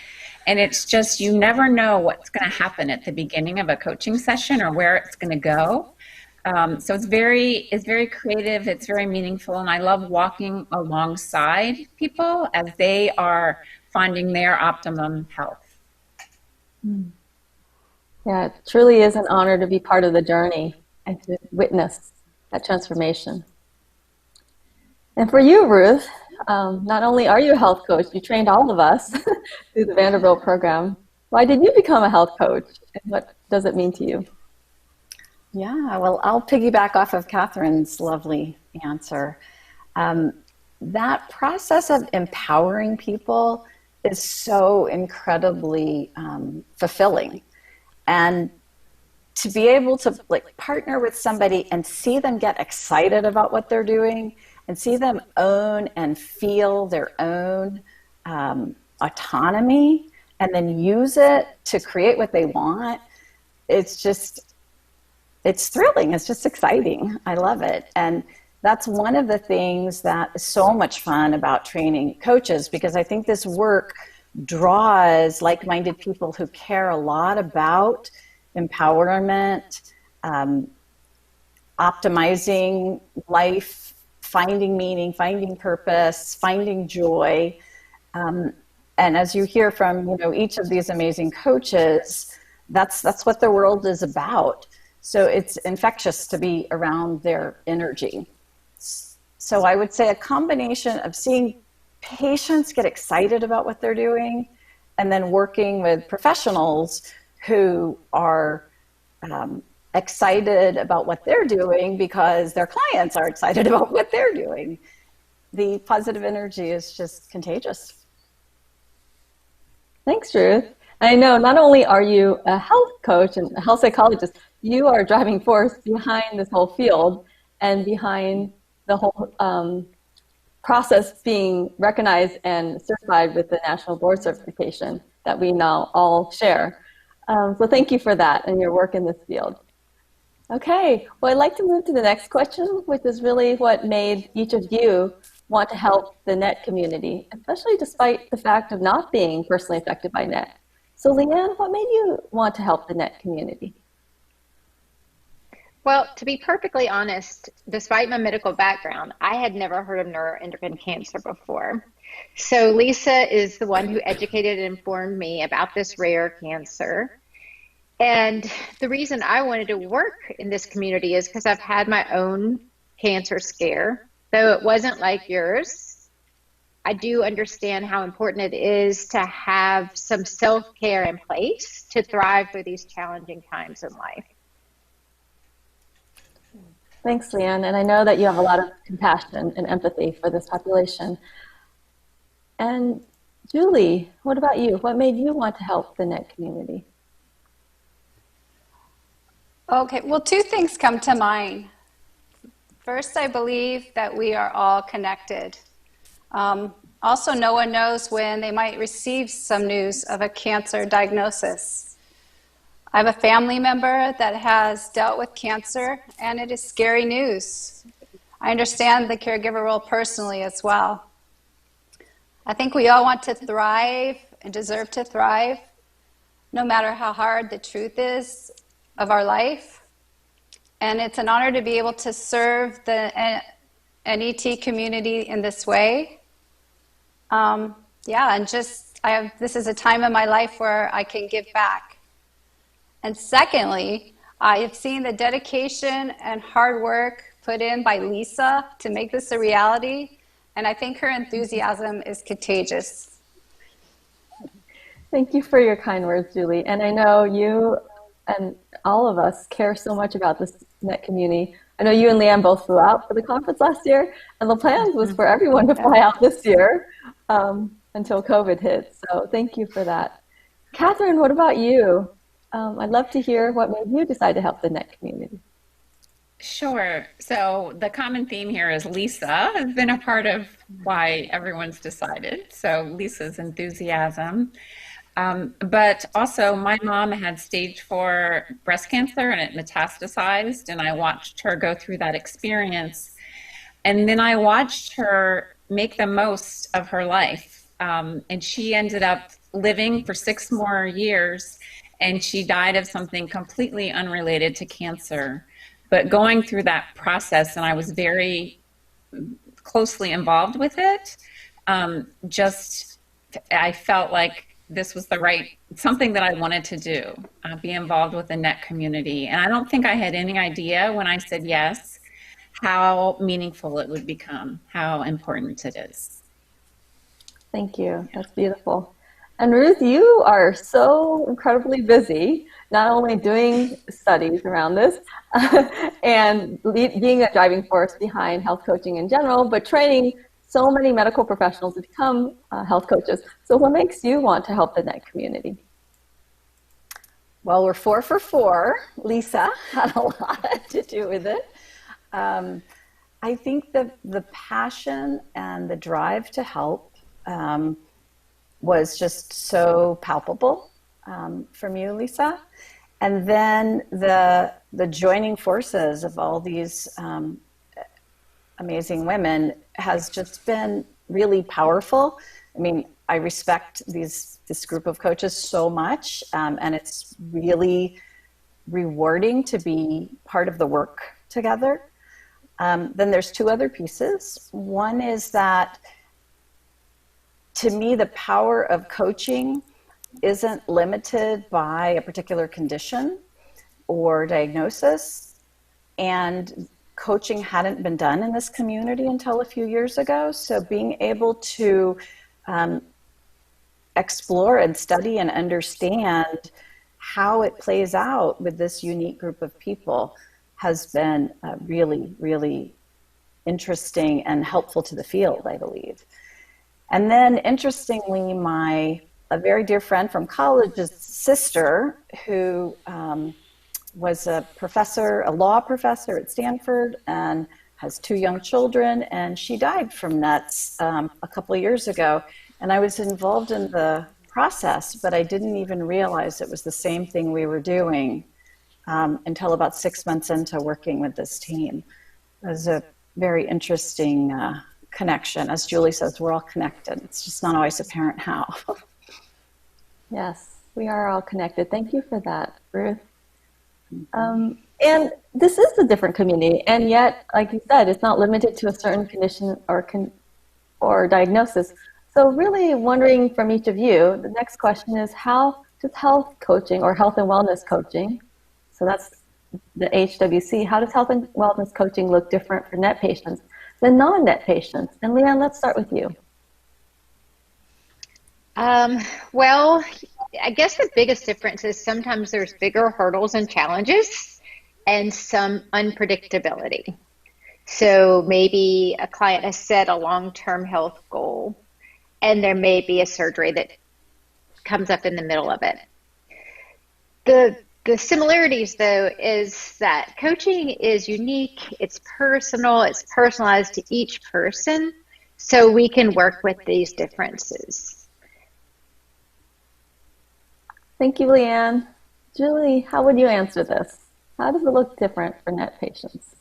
And it's just, you never know what's going to happen at the beginning of a coaching session or where it's going to go. So it's very creative, it's very meaningful, and I love walking alongside people as they are finding their optimum health. Yeah, it truly is an honor to be part of the journey and to witness that transformation. And for you, Ruth, not only are you a health coach, you trained all of us through the Vanderbilt program. Why did you become a health coach, and what does it mean to you? Yeah, well, I'll piggyback off of Catherine's lovely answer. That process of empowering people is so incredibly fulfilling. And to be able to partner with somebody and see them get excited about what they're doing and see them own and feel their own autonomy and then use it to create what they want, it's thrilling. It's just exciting. I love it. And that's one of the things that is so much fun about training coaches, because I think this work draws like-minded people who care a lot about empowerment, optimizing life, finding meaning, finding purpose, finding joy. And as you hear from, each of these amazing coaches, that's what their world is about. So it's infectious to be around their energy. So I would say a combination of seeing patients get excited about what they're doing and then working with professionals who are excited about what they're doing because their clients are excited about what they're doing. The positive energy is just contagious. Thanks, Ruth. And I know not only are you a health coach and a health psychologist, you are a driving force behind this whole field and behind the whole process being recognized and certified with the National Board Certification that we now all share. So thank you for that and your work in this field. Okay, well, I'd like to move to the next question, which is really what made each of you want to help the NET community, especially despite the fact of not being personally affected by NET. So Leanne, what made you want to help the NET community? Well, to be perfectly honest, despite my medical background, I had never heard of neuroendocrine cancer before. So Lisa is the one who educated and informed me about this rare cancer. And the reason I wanted to work in this community is because I've had my own cancer scare. Though it wasn't like yours, I do understand how important it is to have some self-care in place to thrive through these challenging times in life. Thanks, Leanne. And I know that you have a lot of compassion and empathy for this population. And Julie, what about you? What made you want to help the NET community? Okay, well, two things come to mind. First, I believe that we are all connected. Also, no one knows when they might receive some news of a cancer diagnosis. I have a family member that has dealt with cancer, and it is scary news. I understand the caregiver role personally as well. I think we all want to thrive and deserve to thrive, no matter how hard the truth is of our life. And it's an honor to be able to serve the NET community in this way. And this is a time in my life where I can give back. And secondly, I have seen the dedication and hard work put in by Lisa to make this a reality. And I think her enthusiasm is contagious. Thank you for your kind words, Julie. And I know you and all of us care so much about this NET community. I know you and Leanne both flew out for the conference last year, and the plan was for everyone to fly out this year until COVID hit. So thank you for that. Catherine, what about you? I'd love to hear what made you decide to help the NET community. Sure. So the common theme here is Lisa has been a part of why everyone's decided. So Lisa's enthusiasm. But also my mom had stage 4 breast cancer and it metastasized, and I watched her go through that experience. And then I watched her make the most of her life. And she ended up living for 6 more years, and she died of something completely unrelated to cancer. But going through that process, and I was very closely involved with it, I felt like this was something that I wanted to do, be involved with the NET community. And I don't think I had any idea when I said yes, how meaningful it would become, how important it is. Thank you. That's beautiful. And Ruth, you are so incredibly busy, not only doing studies around this and being a driving force behind health coaching in general, but training so many medical professionals to become health coaches. So what makes you want to help the NET community? Well, we're 4 for 4. Lisa had a lot to do with it. I think the passion and the drive to help was just so palpable from you, Lisa. And then the joining forces of all these amazing women has just been really powerful. I mean, I respect this group of coaches so much, and it's really rewarding to be part of the work together. Then there's two other pieces. One is that, to me, the power of coaching isn't limited by a particular condition or diagnosis. And coaching hadn't been done in this community until a few years ago. So being able to explore and study and understand how it plays out with this unique group of people has been really, really interesting and helpful to the field, I believe. And then, interestingly, a very dear friend from college's sister, who was a law professor at Stanford, and has 2 young children, and she died from NETs a couple of years ago. And I was involved in the process, but I didn't even realize it was the same thing we were doing until about 6 months into working with this team. It was a very interesting connection. As Julie says, we're all connected. It's just not always apparent how. Yes, we are all connected. Thank you for that, Ruth. And this is a different community, and yet, like you said, it's not limited to a certain condition or diagnosis. So really wondering from each of you, the next question is, how does health coaching or health and wellness coaching, so that's the HWC, how does health and wellness coaching look different for NET patients than non-NET patients? And Leanne, let's start with you. Well, I guess the biggest difference is sometimes there's bigger hurdles and challenges and some unpredictability. So maybe a client has set a long-term health goal, and there may be a surgery that comes up in the middle of it. The similarities, though, is that coaching is unique, it's personal, it's personalized to each person, so we can work with these differences. Thank you, Leanne. Julie, how would you answer this? How does it look different for NET patients?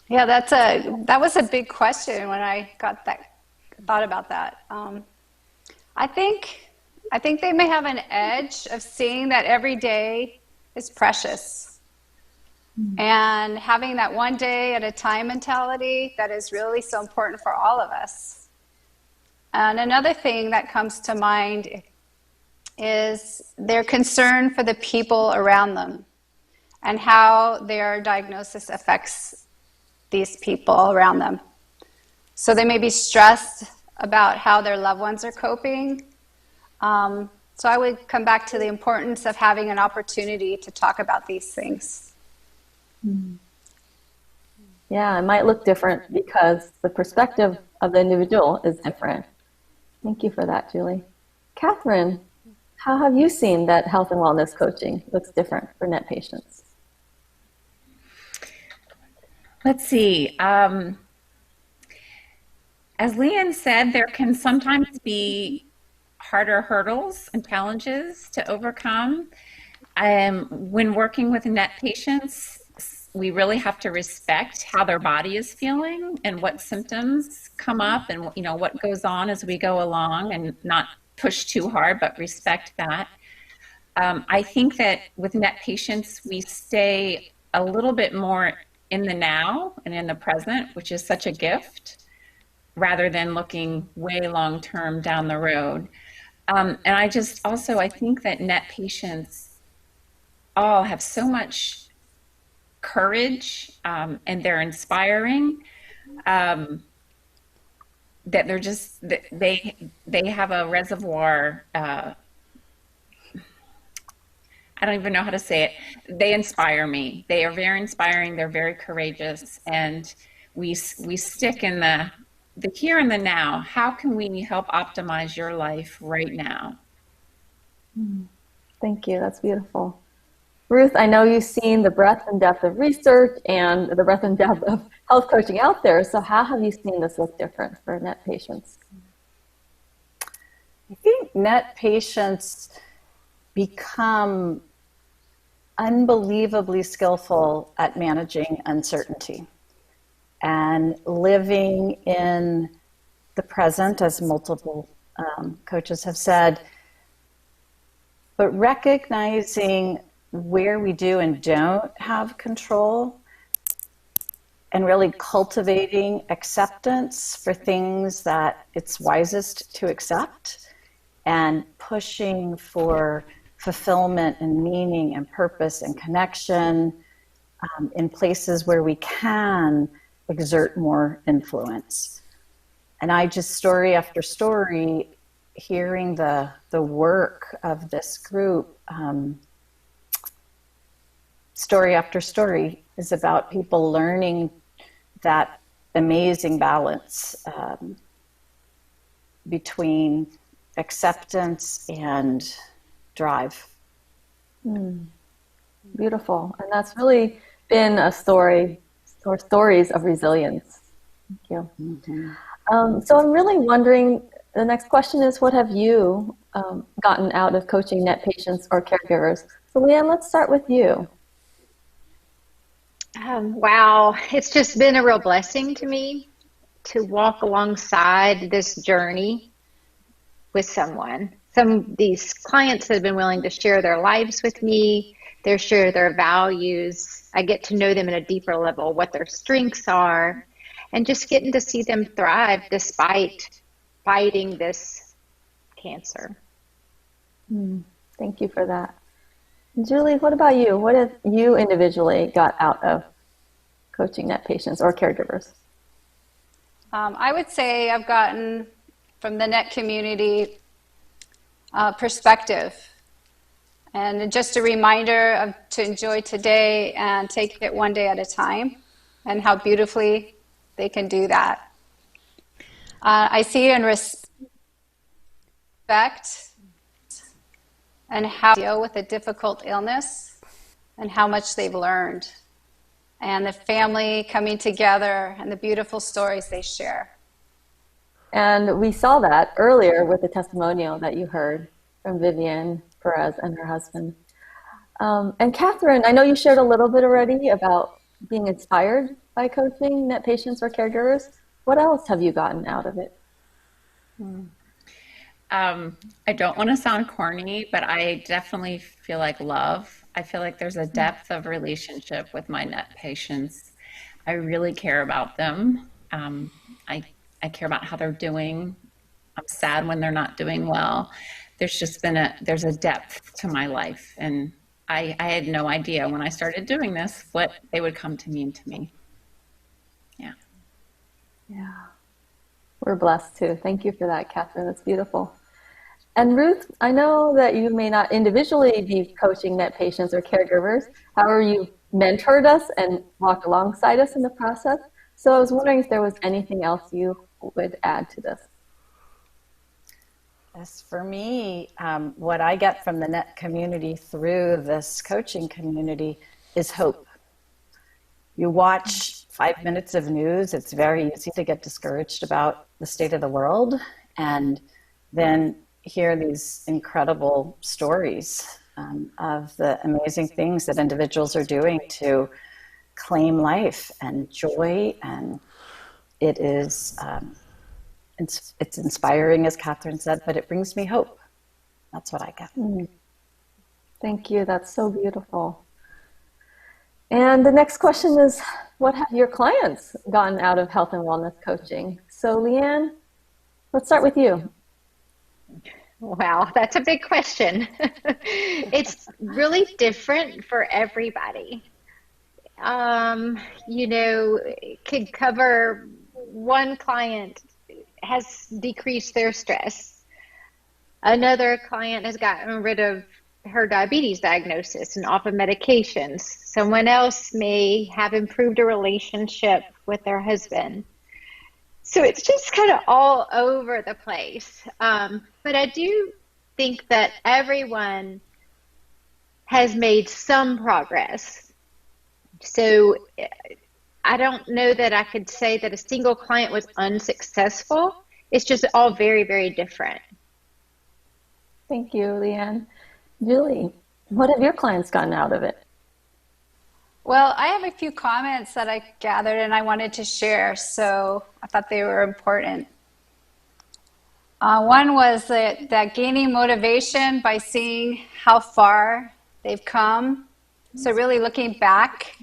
Yeah, that was a big question when I thought about that. I think they may have an edge of seeing that every day is precious, and having that one day at a time mentality that is really so important for all of us. And another thing that comes to mind is their concern for the people around them and how their diagnosis affects these people around them. So they may be stressed about how their loved ones are coping. So I would come back to the importance of having an opportunity to talk about these things. Yeah, it might look different because the perspective of the individual is different. Thank you for that, Julie. Catherine, how have you seen that health and wellness coaching looks different for NET patients? Let's see. As Leanne said, there can sometimes be harder hurdles and challenges to overcome. When working with NET patients, we really have to respect how their body is feeling and what symptoms come up and what goes on as we go along, and not push too hard, but respect that. I think that with NET patients, we stay a little bit more in the now and in the present, which is such a gift, rather than looking way long-term down the road. And I think that NET patients all have so much courage, and they're inspiring, that they're just, they have a reservoir, I don't even know how to say it. They inspire me. They are very inspiring. They're very courageous. And we stick in the here and the now. How can we help optimize your life right now? Thank you. That's beautiful. Ruth, I know you've seen the breadth and depth of research and the breadth and depth of health coaching out there. So how have you seen this look different for NET patients? I think NET patients become unbelievably skillful at managing uncertainty and living in the present, as multiple coaches have said, but recognizing where we do and don't have control and really cultivating acceptance for things that it's wisest to accept and pushing for fulfillment and meaning and purpose and connection in places where we can exert more influence. And I just, story after story, hearing the work of this group, story after story is about people learning that amazing balance between acceptance and drive. Beautiful. And that's really been a story or stories of resilience. Thank you. So I'm really wondering, the next question is, what have you gotten out of coaching NET patients or caregivers? So Leanne, let's start with you. Wow, it's just been a real blessing to me to walk alongside this journey with someone. Some of these clients have been willing to share their lives with me, share their values. I get to know them at a deeper level, what their strengths are, and just getting to see them thrive despite fighting this cancer. Thank you for that. Julie, what about you? What have you individually got out of coaching NET patients or caregivers? I would say I've gotten from the NET community perspective, and just a reminder to enjoy today and take it one day at a time, and how beautifully they can do that. I see and respect and how to deal with a difficult illness and how much they've learned, and the family coming together and the beautiful stories they share. And we saw that earlier with the testimonial that you heard from Vivian Perez and her husband. And Catherine, I know you shared a little bit already about being inspired by coaching NET patients or caregivers. What else have you gotten out of it? I don't want to sound corny, but I definitely feel like love. I feel like there's a depth of relationship with my NET patients. I really care about them. I care about how they're doing. I'm sad when they're not doing well. There's just been there's a depth to my life. And I had no idea when I started doing this what they would come to mean to me. Yeah. Yeah. We're blessed too. Thank you for that, Catherine. That's beautiful. And Ruth, I know that you may not individually be coaching NET patients or caregivers. However, you mentored us and walked alongside us in the process. So I was wondering if there was anything else you would add to this. Yes, for me, what I get from the NET community through this coaching community is hope. You watch 5 minutes of news, it's very easy to get discouraged about the state of the world, and then hear these incredible stories of the amazing things that individuals are doing to claim life and joy, and it is it's inspiring, as Catherine said, but it brings me hope. That's what I get. Thank you. That's so beautiful. And the next question is, what have your clients gotten out of health and wellness coaching? So Leanne, let's start with you. Wow, that's a big question. It's really different for everybody. It could cover one client has decreased their stress. Another client has gotten rid of her diabetes diagnosis and off of medications. Someone else may have improved a relationship with their husband. So it's just kind of all over the place. But I do think that everyone has made some progress. So I don't know that I could say that a single client was unsuccessful. It's just all very, very different. Thank you, Leanne. Julie, what have your clients gotten out of it? Well, I have a few comments that I gathered and I wanted to share, so I thought they were important. One was that gaining motivation by seeing how far they've come. So really looking back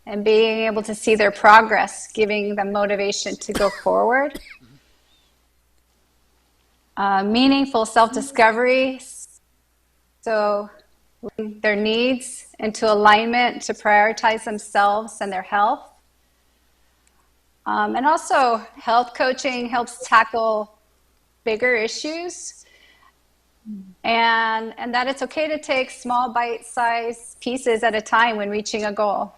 and being able to see their progress, giving them motivation to go forward. Meaningful self-discovery, so their needs into alignment to prioritize themselves and their health. And also health coaching helps tackle bigger issues, and that it's okay to take small bite-sized pieces at a time when reaching a goal.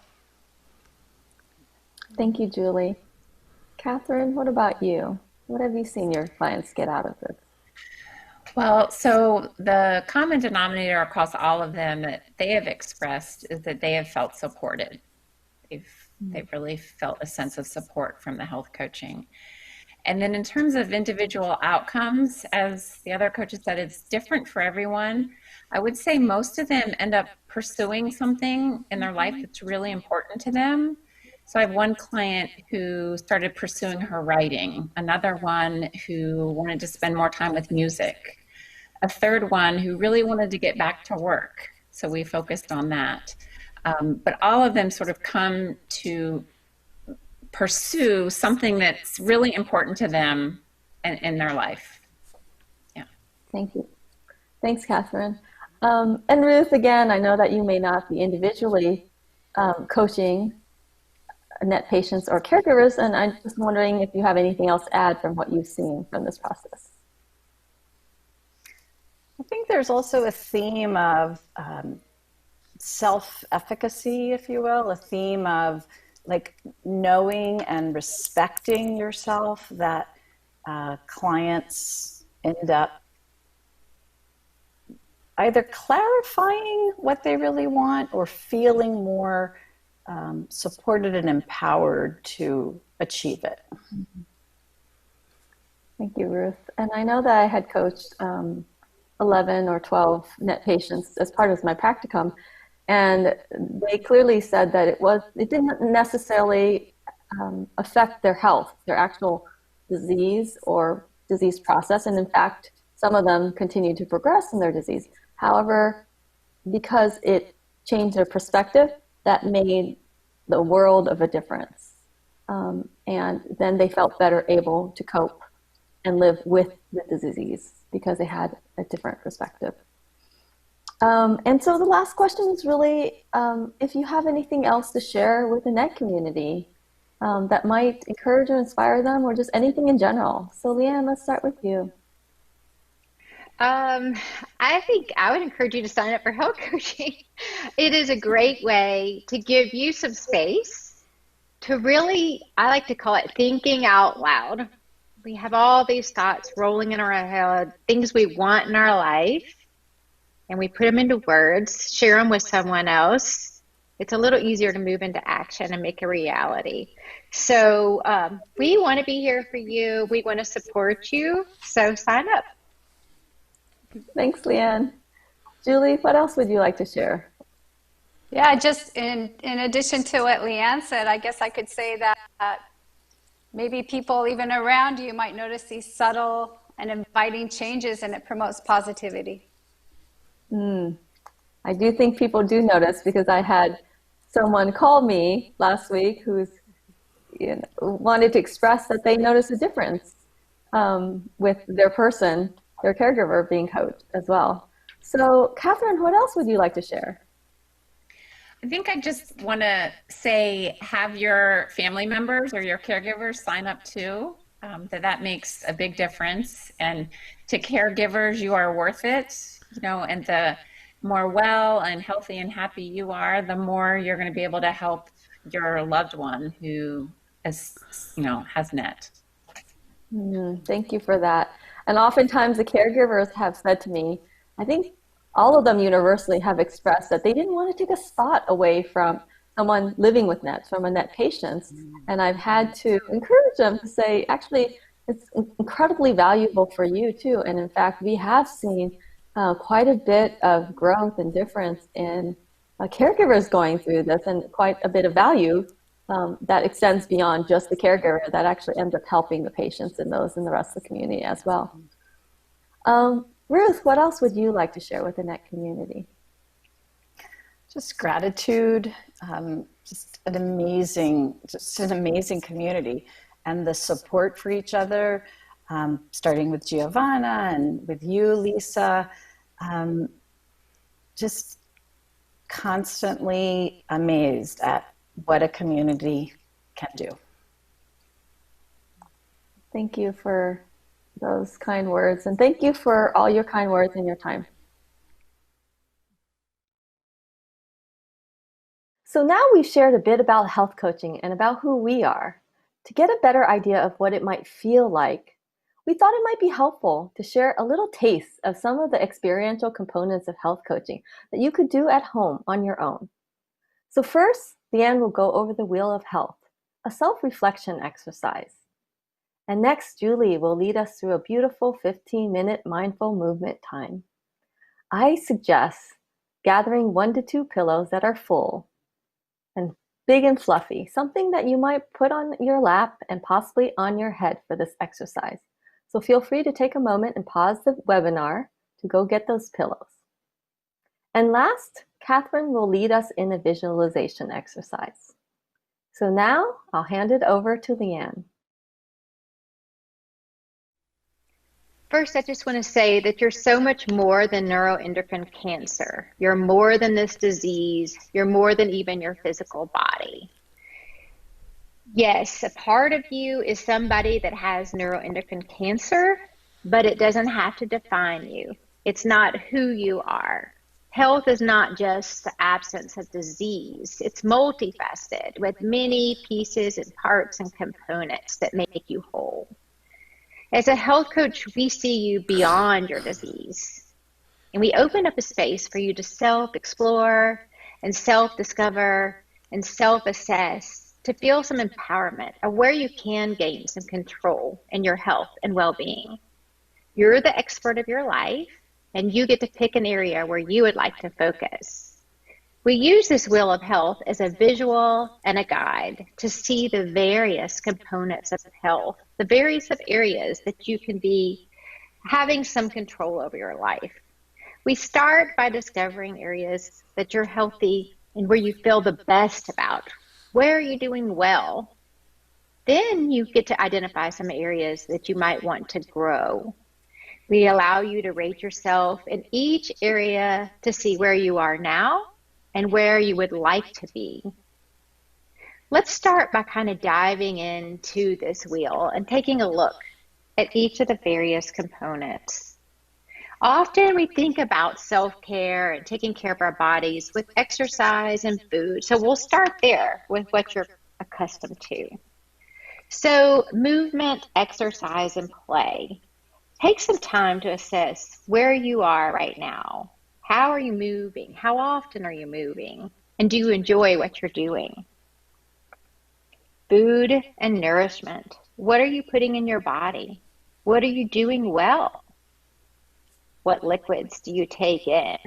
Thank you, Julie. Catherine, what about you? What have you seen your clients get out of this? Well, so the common denominator across all of them that they have expressed is that they have felt supported. They've really felt a sense of support from the health coaching. And then in terms of individual outcomes, as the other coaches said, it's different for everyone. I would say most of them end up pursuing something in their life that's really important to them. So I have one client who started pursuing her writing, another one who wanted to spend more time with music, a third one who really wanted to get back to work. So we focused on that. But all of them sort of come to pursue something that's really important to them in their life. Yeah. Thank you. Thanks, Catherine. And Ruth, again, I know that you may not be individually coaching NET patients or caregivers, and I'm just wondering if you have anything else to add from what you've seen from this process. I think there's also a theme of self-efficacy, if you will, a theme of like knowing and respecting yourself, that clients end up either clarifying what they really want or feeling more supported and empowered to achieve it. Thank you, Ruth. And I know that I had coached 11 or 12 NET patients as part of my practicum, and they clearly said that it didn't necessarily affect their health, their actual disease or disease process. And in fact, some of them continued to progress in their disease. However, because it changed their perspective, that made the world of a difference. And then they felt better able to cope and live with the disease because they had a different perspective. And so the last question is really if you have anything else to share with the NET community that might encourage or inspire them, or just anything in general. So Leanne, let's start with you. I think I would encourage you to sign up for health coaching. It is a great way to give you some space to really, I like to call it thinking out loud. We have all these thoughts rolling in our head, things we want in our life, and we put them into words, share them with someone else. It's a little easier to move into action and make a reality. So we want to be here for you. We want to support you. So sign up. Thanks, Leanne. Julie, what else would you like to share? Yeah, just in addition to what Leanne said, I guess I could say that maybe people even around you might notice these subtle and inviting changes, and it promotes positivity. I do think people do notice, because I had someone call me last week who's wanted to express that they noticed a difference with their person, their caregiver, being coached as well. So Catherine, what else would you like to share? I think I just want to say, have your family members or your caregivers sign up too. That makes a big difference. And to caregivers, you are worth it. And the more well and healthy and happy you are, the more you're going to be able to help your loved one who is, has NET. Thank you for that. And oftentimes the caregivers have said to me, I think all of them universally have expressed that they didn't want to take a spot away from someone living with NET, from a NET patient. And I've had to encourage them to say, actually, it's incredibly valuable for you too. And in fact, we have seen quite a bit of growth and difference in caregivers going through this, and quite a bit of value that extends beyond just the caregiver, that actually ends up helping the patients and those in the rest of the community as well. Ruth, what else would you like to share with the NET community? Just gratitude, just an amazing community, and the support for each other, starting with Giovanna and with you, Lisa, just constantly amazed at what a community can do. Thank you for those kind words, and thank you for all your kind words and your time. So now we've shared a bit about health coaching and about who we are. To get a better idea of what it might feel like, we thought it might be helpful to share a little taste of some of the experiential components of health coaching that you could do at home on your own. So first, Leanne will go over the Wheel of Health, a self-reflection exercise. And next, Julie will lead us through a beautiful 15-minute mindful movement time. I suggest gathering 1 to 2 pillows that are full and big and fluffy, something that you might put on your lap and possibly on your head for this exercise. So feel free to take a moment and pause the webinar to go get those pillows. And last, Catherine will lead us in a visualization exercise. So now I'll hand it over to Leanne. First, I just want to say that you're so much more than neuroendocrine cancer. You're more than this disease. You're more than even your physical body. Yes, a part of you is somebody that has neuroendocrine cancer, but it doesn't have to define you. It's not who you are. Health is not just the absence of disease. It's multifaceted with many pieces and parts and components that make you whole. As a health coach, we see you beyond your disease, and we open up a space for you to self-explore and self-discover and self-assess, to feel some empowerment of where you can gain some control in your health and well-being. You're the expert of your life, and you get to pick an area where you would like to focus. We use this Wheel of Health as a visual and a guide to see the various components of health, the various areas that you can be having some control over your life. We start by discovering areas that you're healthy and where you feel the best about. Where are you doing well? Then you get to identify some areas that you might want to grow. We allow you to rate yourself in each area to see where you are now and where you would like to be. Let's start by kind of diving into this wheel and taking a look at each of the various components. Often we think about self-care and taking care of our bodies with exercise and food. So we'll start there with what you're accustomed to. So movement, exercise, and play. Take some time to assess where you are right now. How are you moving? How often are you moving? And do you enjoy what you're doing? Food and nourishment. What are you putting in your body? What are you doing well? What liquids do you take in?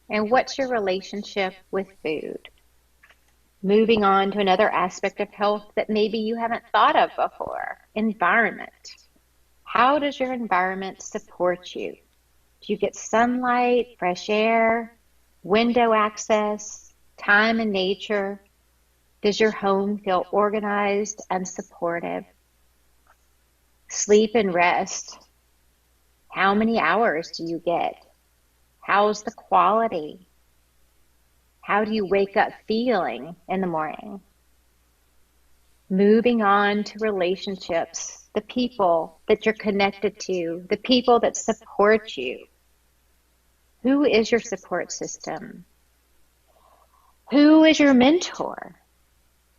And what's your relationship with food? Moving on to another aspect of health that maybe you haven't thought of before, environment. How does your environment support you? Do you get sunlight, fresh air, window access, time in nature? Does your home feel organized and supportive? Sleep and rest. How many hours do you get? How's the quality? How do you wake up feeling in the morning? Moving on to relationships, the people that you're connected to, the people that support you. Who is your support system? Who is your mentor?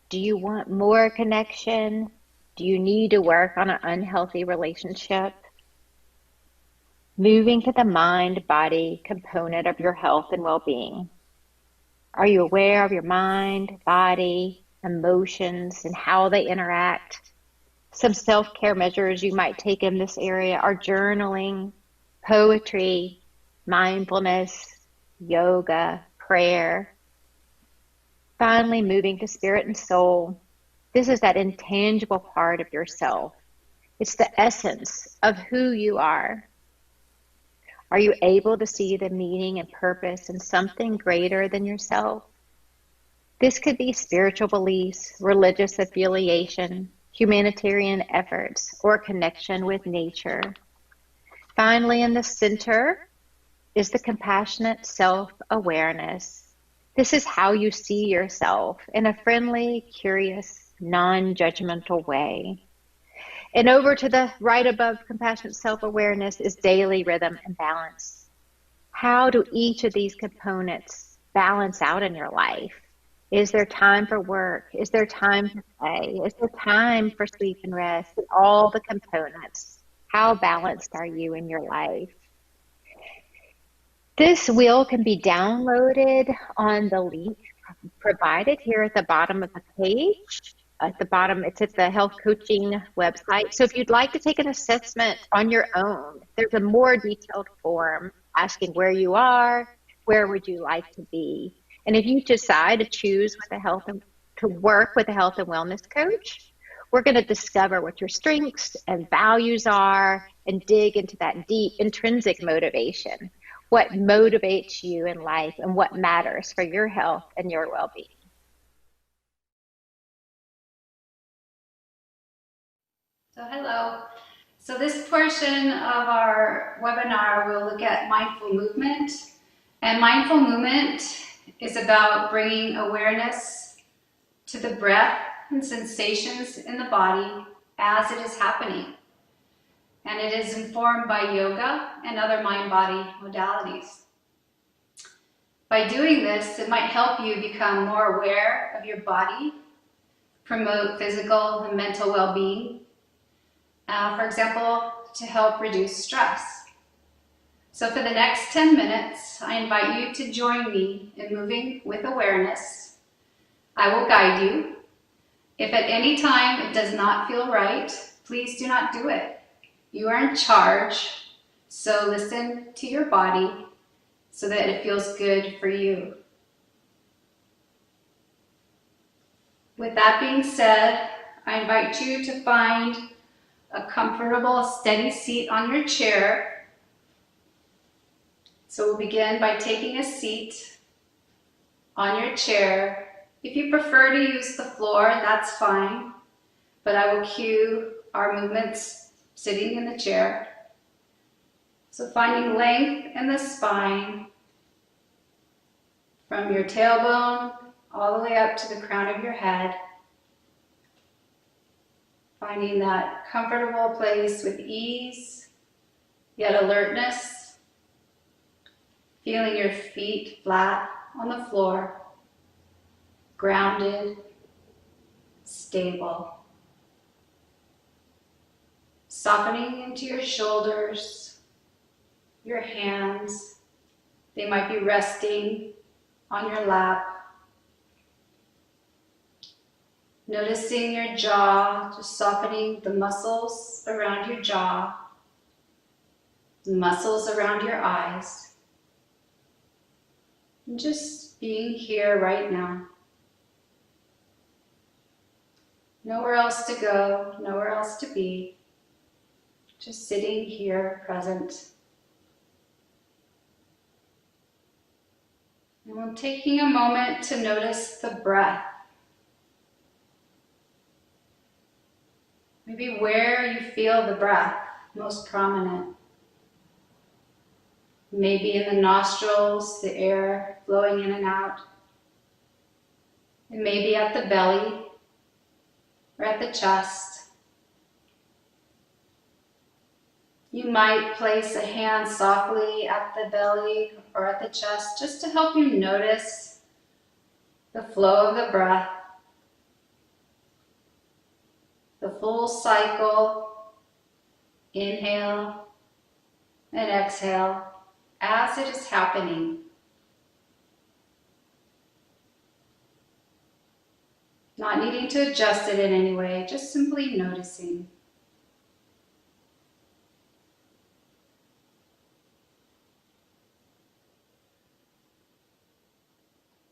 Do you want more connection? Do you need to work on an unhealthy relationship? Moving to the mind-body component of your health and well-being. Are you aware of your mind, body, emotions, and how they interact? Some self-care measures you might take in this area are journaling, poetry, mindfulness, yoga, prayer. Finally, moving to spirit and soul. This is that intangible part of yourself. It's the essence of who you are. Are you able to see the meaning and purpose in something greater than yourself? This could be spiritual beliefs, religious affiliation, humanitarian efforts, or connection with nature. Finally, in the center is the compassionate self-awareness. This is how you see yourself in a friendly, curious, non-judgmental way. And over to the right above compassionate self-awareness is daily rhythm and balance. How do each of these components balance out in your life? Is there time for work? Is there time for play? Is there time for sleep and rest? And all the components. How balanced are you in your life? This wheel can be downloaded on the link provided here at the bottom of the page. At the bottom, it's at the health coaching website. So if you'd like to take an assessment on your own, there's a more detailed form asking where you are, where would you like to be. And if you decide to choose to work with a health and wellness coach, we're going to discover what your strengths and values are and dig into that deep intrinsic motivation. What motivates you in life and what matters for your health and your well-being. So hello. So this portion of our webinar will look at mindful movement. And mindful movement is about bringing awareness to the breath and sensations in the body as it is happening. And it is informed by yoga and other mind-body modalities. By doing this, it might help you become more aware of your body, promote physical and mental well-being, for example, to help reduce stress. So for the next 10 minutes, I invite you to join me in moving with awareness. I will guide you. If at any time it does not feel right, please do not do it. You are in charge, so listen to your body so that it feels good for you. With that being said, I invite you to find a comfortable, steady seat on your chair. So we'll begin by taking a seat on your chair. If you prefer to use the floor, that's fine, but I will cue our movements sitting in the chair. So finding length in the spine from your tailbone all the way up to the crown of your head. Finding that comfortable place with ease, yet alertness. Feeling your feet flat on the floor, grounded, stable. Softening into your shoulders, your hands. They might be resting on your lap. Noticing your jaw, just softening the muscles around your jaw, the muscles around your eyes. And just being here right now. Nowhere else to go, nowhere else to be. Just sitting here, present. And we're taking a moment to notice the breath. Maybe where you feel the breath most prominent. Maybe in the nostrils, the air flowing in and out. It may be at the belly or at the chest. You might place a hand softly at the belly or at the chest just to help you notice the flow of the breath. The full cycle, inhale and exhale as it is happening. Not needing to adjust it in any way, just simply noticing.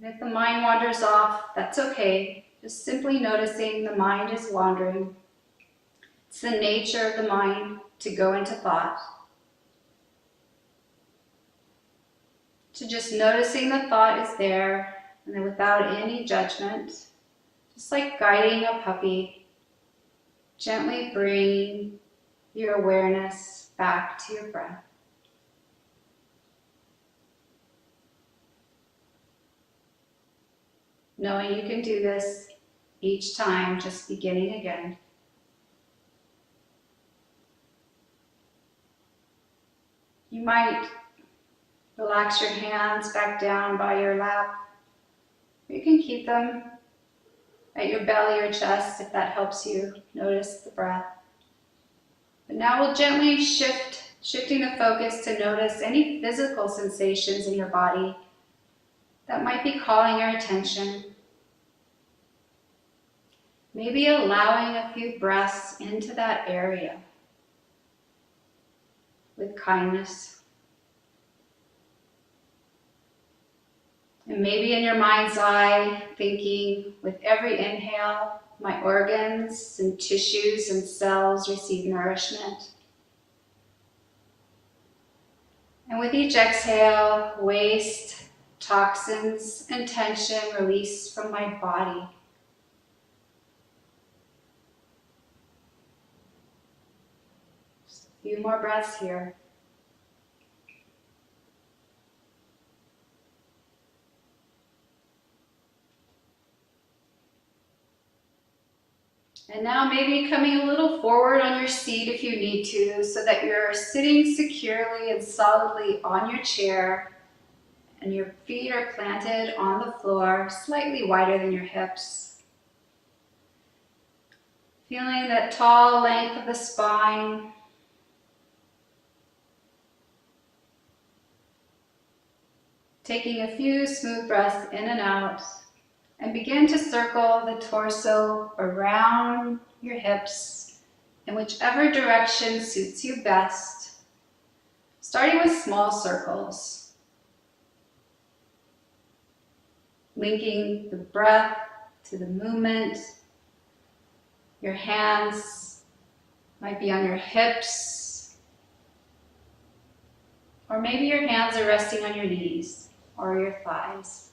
And if the mind wanders off, that's okay. Just simply noticing the mind is wandering. It's the nature of the mind to go into thought. So just noticing the thought is there, and then without any judgment, just like guiding a puppy, gently bring your awareness back to your breath. Knowing you can do this each time, just beginning again. You might relax your hands back down by your lap. You can keep them at your belly or chest if that helps you notice the breath. But now we'll gently shifting the focus to notice any physical sensations in your body that might be calling your attention. Maybe allowing a few breaths into that area with kindness. And maybe in your mind's eye, thinking, with every inhale, my organs and tissues and cells receive nourishment. And with each exhale, waste, toxins, and tension release from my body. Just a few more breaths here. And now maybe coming a little forward on your seat if you need to, so that you're sitting securely and solidly on your chair and your feet are planted on the floor, slightly wider than your hips. Feeling that tall length of the spine. Taking a few smooth breaths in and out. And begin to circle the torso around your hips in whichever direction suits you best, starting with small circles. Linking the breath to the movement. Your hands might be on your hips, or maybe your hands are resting on your knees or your thighs.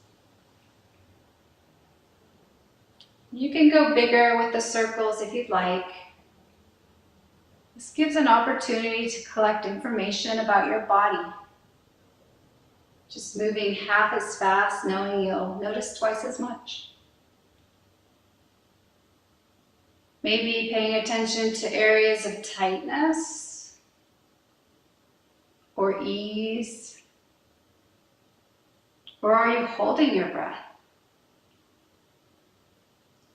You can go bigger with the circles if you'd like. This gives an opportunity to collect information about your body. Just moving half as fast, knowing you'll notice twice as much. Maybe paying attention to areas of tightness or ease. Or are you holding your breath?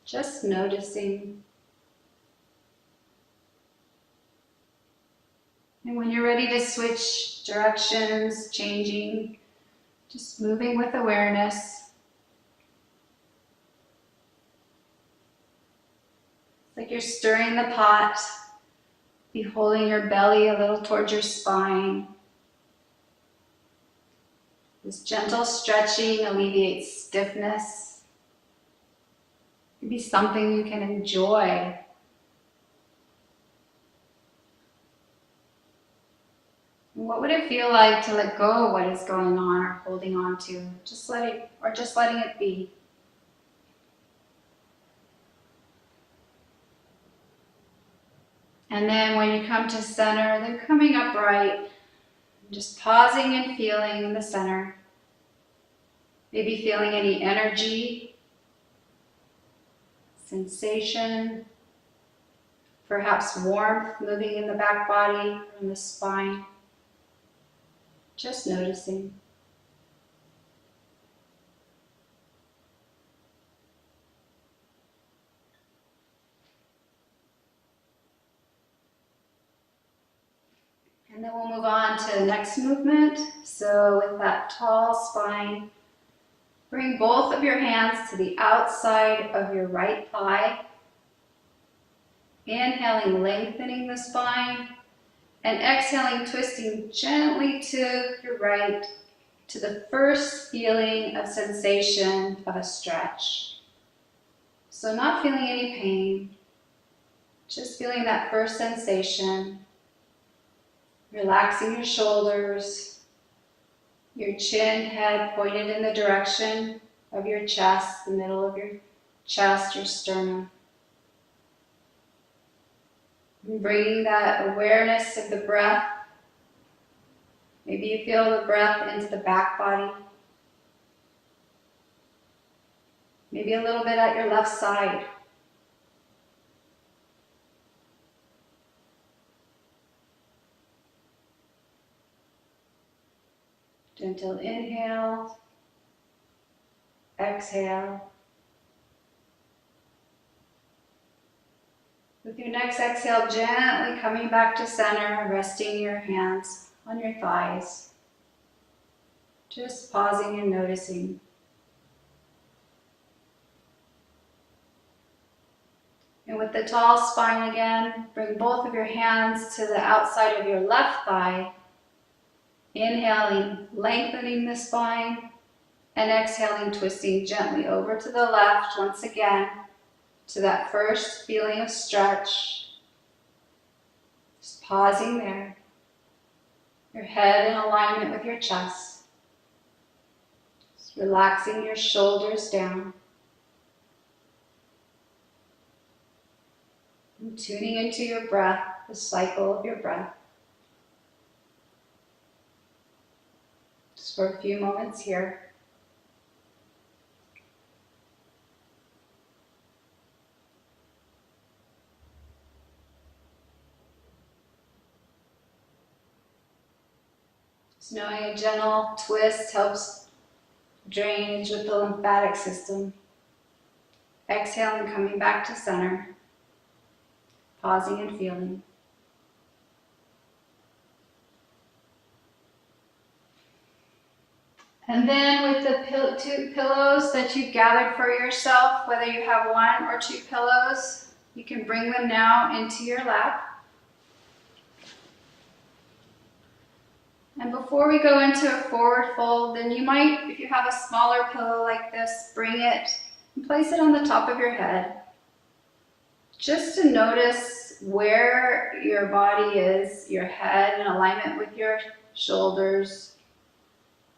Just noticing. And when you're ready to switch directions, changing, just moving with awareness. It's like you're stirring the pot, be holding your belly a little towards your spine. This gentle stretching alleviates stiffness. Be something you can enjoy. What would it feel like to let go of what is going on or holding on to? Just letting it be. And then when you come to center, then coming upright, just pausing and feeling the center. Maybe feeling any energy, sensation, perhaps warmth moving in the back body, from the spine. Just noticing. And then we'll move on to the next movement. So with that tall spine, bring both of your hands to the outside of your right thigh. Inhaling, lengthening the spine, and exhaling, twisting gently to your right, to the first feeling of sensation of a stretch. So not feeling any pain, just feeling that first sensation, relaxing your shoulders, your chin, head pointed in the direction of your chest, the middle of your chest, your sternum. And bringing that awareness of the breath. Maybe you feel the breath into the back body. Maybe a little bit at your left side. Gentle inhale, exhale. With your next exhale, gently coming back to center, resting your hands on your thighs. Just pausing and noticing. And with the tall spine again, bring both of your hands to the outside of your left thigh. Inhaling, lengthening the spine, and exhaling, twisting gently over to the left once again to that first feeling of stretch. Just pausing there. Your head in alignment with your chest. Just relaxing your shoulders down. And tuning into your breath, the cycle of your breath. Just for a few moments here. Just knowing a gentle twist helps drainage with the lymphatic system. Exhaling, coming back to center. Pausing and feeling. And then with the two pillows that you've gathered for yourself, whether you have one or two pillows, you can bring them now into your lap. And before we go into a forward fold, then you might, if you have a smaller pillow like this, bring it and place it on the top of your head. Just to notice where your body is, your head in alignment with your shoulders,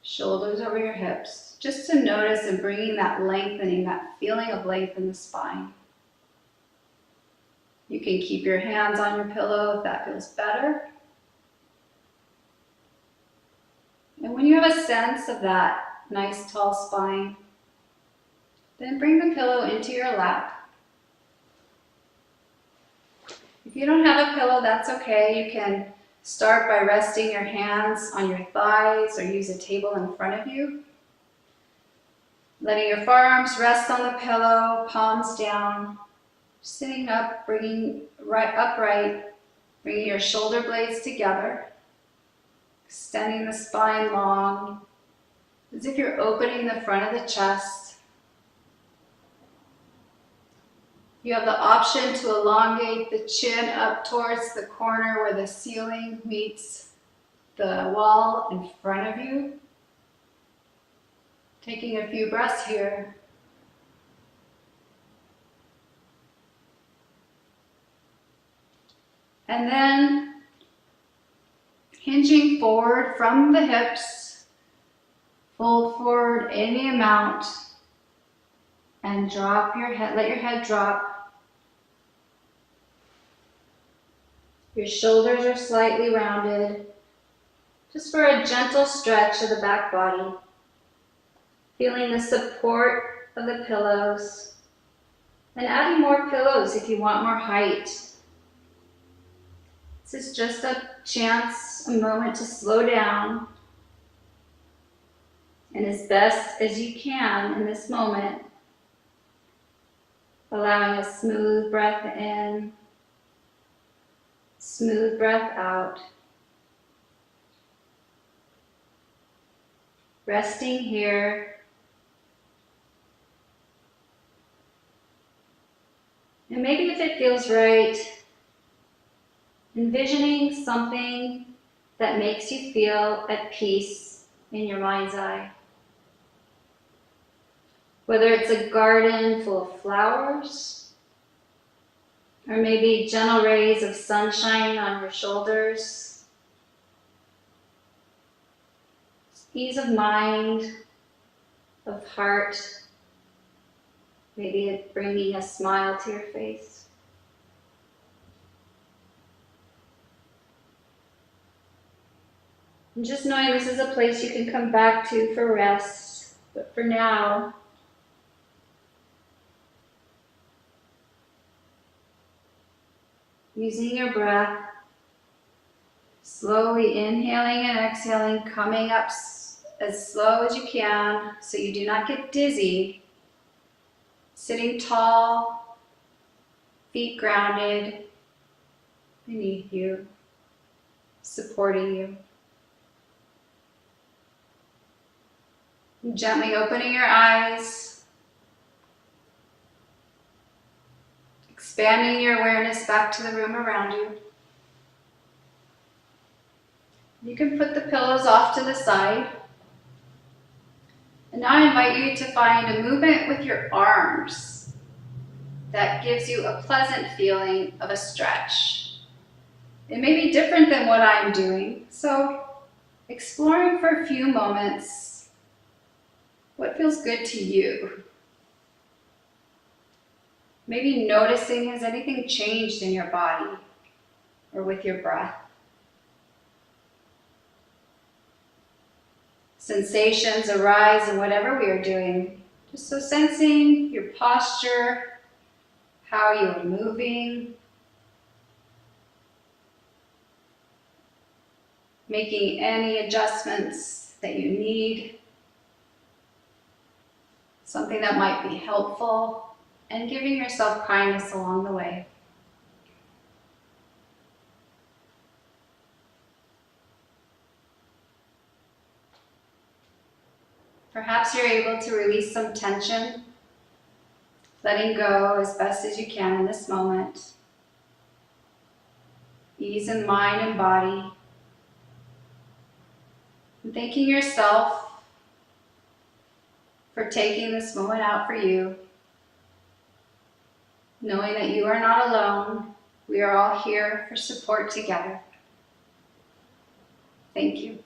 shoulders over your hips. Just to notice and bringing that lengthening, that feeling of length in the spine. You can keep your hands on your pillow if that feels better. And when you have a sense of that nice tall spine, then bring the pillow into your lap. If you don't have a pillow, that's okay. You can start by resting your hands on your thighs or use a table in front of you. Letting your forearms rest on the pillow, palms down. Sitting up, bringing upright, bringing your shoulder blades together. Extending the spine long, as if you're opening the front of the chest. You have the option to elongate the chin up towards the corner where the ceiling meets the wall in front of you. Taking a few breaths here. And then hinging forward from the hips, fold forward any amount and drop your head, let your head drop. Your shoulders are slightly rounded, just for a gentle stretch of the back body. Feeling the support of the pillows and adding more pillows if you want more height. This is just a chance, a moment to slow down and as best as you can in this moment, allowing a smooth breath in, smooth breath out. Resting here. And maybe if it feels right, envisioning something that makes you feel at peace in your mind's eye. Whether it's a garden full of flowers, or maybe gentle rays of sunshine on your shoulders, ease of mind, of heart, maybe bringing a smile to your face. And just knowing this is a place you can come back to for rest, but for now, using your breath, slowly inhaling and exhaling, coming up as slow as you can so you do not get dizzy. Sitting tall, feet grounded beneath you, supporting you. And gently opening your eyes, expanding your awareness back to the room around you. You can put the pillows off to the side. And now I invite you to find a movement with your arms that gives you a pleasant feeling of a stretch. It may be different than what I'm doing, so exploring for a few moments what feels good to you. Maybe noticing, has anything changed in your body or with your breath? Sensations arise in whatever we are doing. Just so sensing your posture, how you are moving, making any adjustments that you need, something that might be helpful, and giving yourself kindness along the way. Perhaps you're able to release some tension, letting go as best as you can in this moment. Ease in mind and body. And thanking yourself for taking this moment out for you. Knowing that you are not alone. We are all here for support together. Thank you.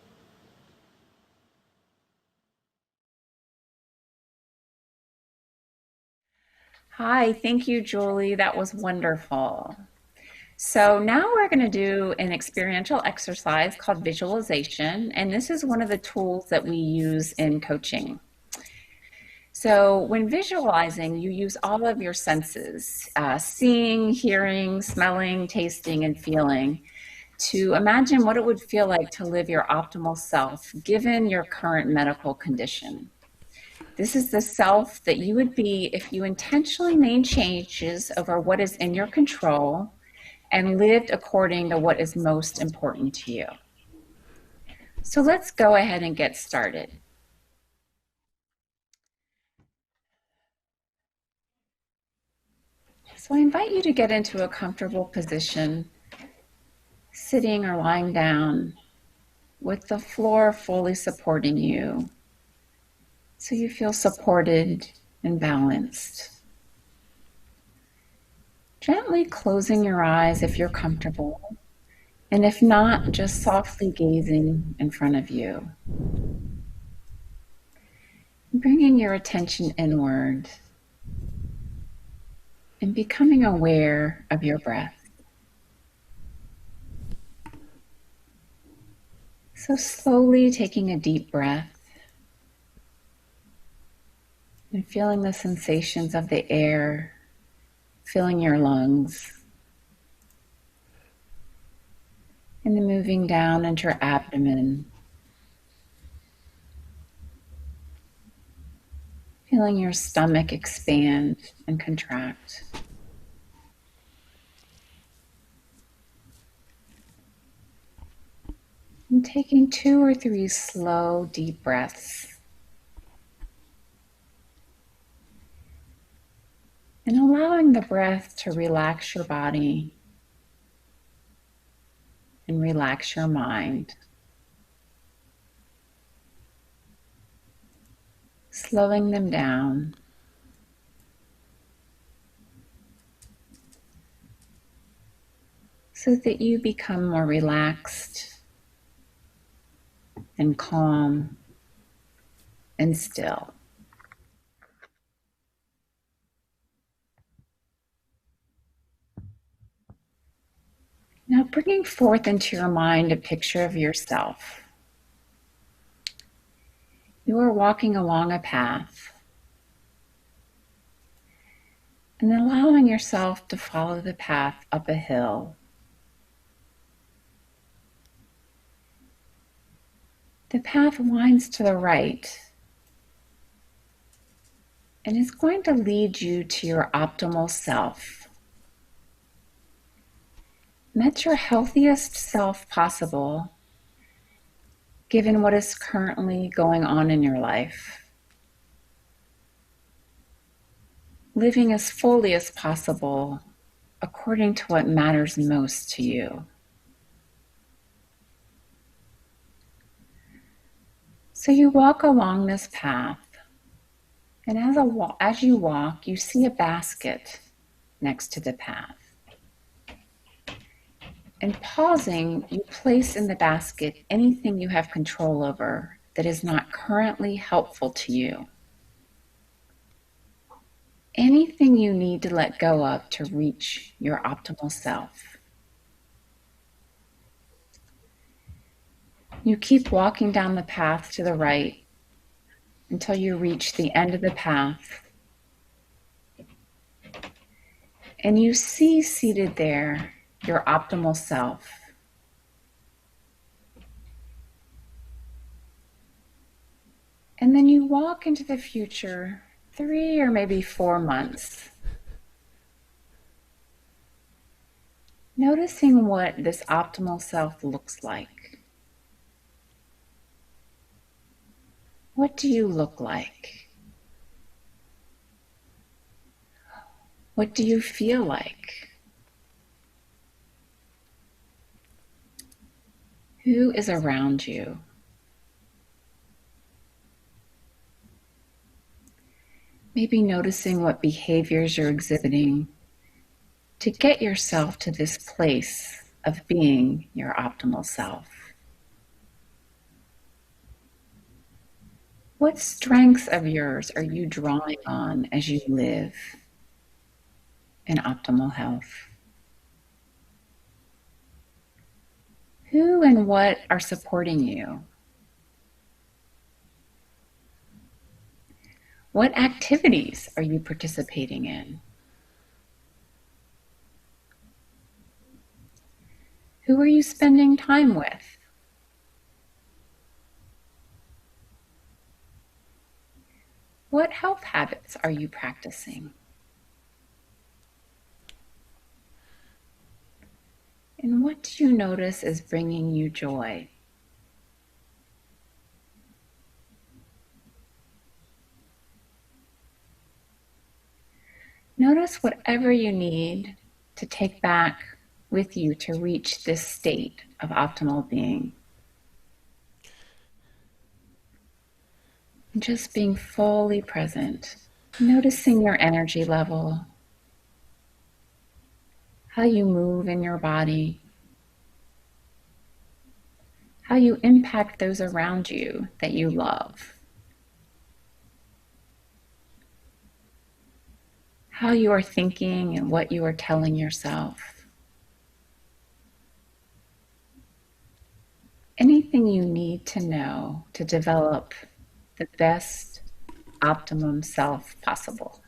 Hi, thank you, Julie. That was wonderful. So now we're going to do an experiential exercise called visualization, and this is one of the tools that we use in coaching. So when visualizing, you use all of your senses, seeing, hearing, smelling, tasting, and feeling, to imagine what it would feel like to live your optimal self given your current medical condition. This is the self that you would be if you intentionally made changes over what is in your control and lived according to what is most important to you. So let's go ahead and get started. So I invite you to get into a comfortable position, sitting or lying down, with the floor fully supporting you, so you feel supported and balanced. Gently closing your eyes if you're comfortable, and if not, just softly gazing in front of you. Bringing your attention inward and becoming aware of your breath. So slowly taking a deep breath and feeling the sensations of the air filling your lungs, and then moving down into your abdomen, feeling your stomach expand and contract. And taking 2 or 3 slow, deep breaths. And allowing the breath to relax your body and relax your mind. slowing them down. So that you become more relaxed and calm and still. Now bringing forth into your mind a picture of yourself. You are walking along a path and allowing yourself to follow the path up a hill. The path winds to the right and is going to lead you to your optimal self. And that's your healthiest self possible, given what is currently going on in your life. Living as fully as possible according to what matters most to you. So you walk along this path, and as you walk, you see a basket next to the path. And pausing, you place in the basket anything you have control over that is not currently helpful to you. Anything you need to let go of to reach your optimal self. You keep walking down the path to the right until you reach the end of the path. And you see seated there your optimal self. And then you walk into the future 3 or maybe 4 months, noticing what this optimal self looks like. What do you look like? What do you feel like? Who is around you? Maybe noticing what behaviors you're exhibiting to get yourself to this place of being your optimal self. What strengths of yours are you drawing on as you live in optimal health? Who and what are supporting you? What activities are you participating in? Who are you spending time with? What health habits are you practicing? And what do you notice is bringing you joy? Notice whatever you need to take back with you to reach this state of optimal being. And just being fully present, noticing your energy level, how you move in your body, how you impact those around you that you love, how you are thinking and what you are telling yourself. Anything you need to know to develop the best optimum self possible.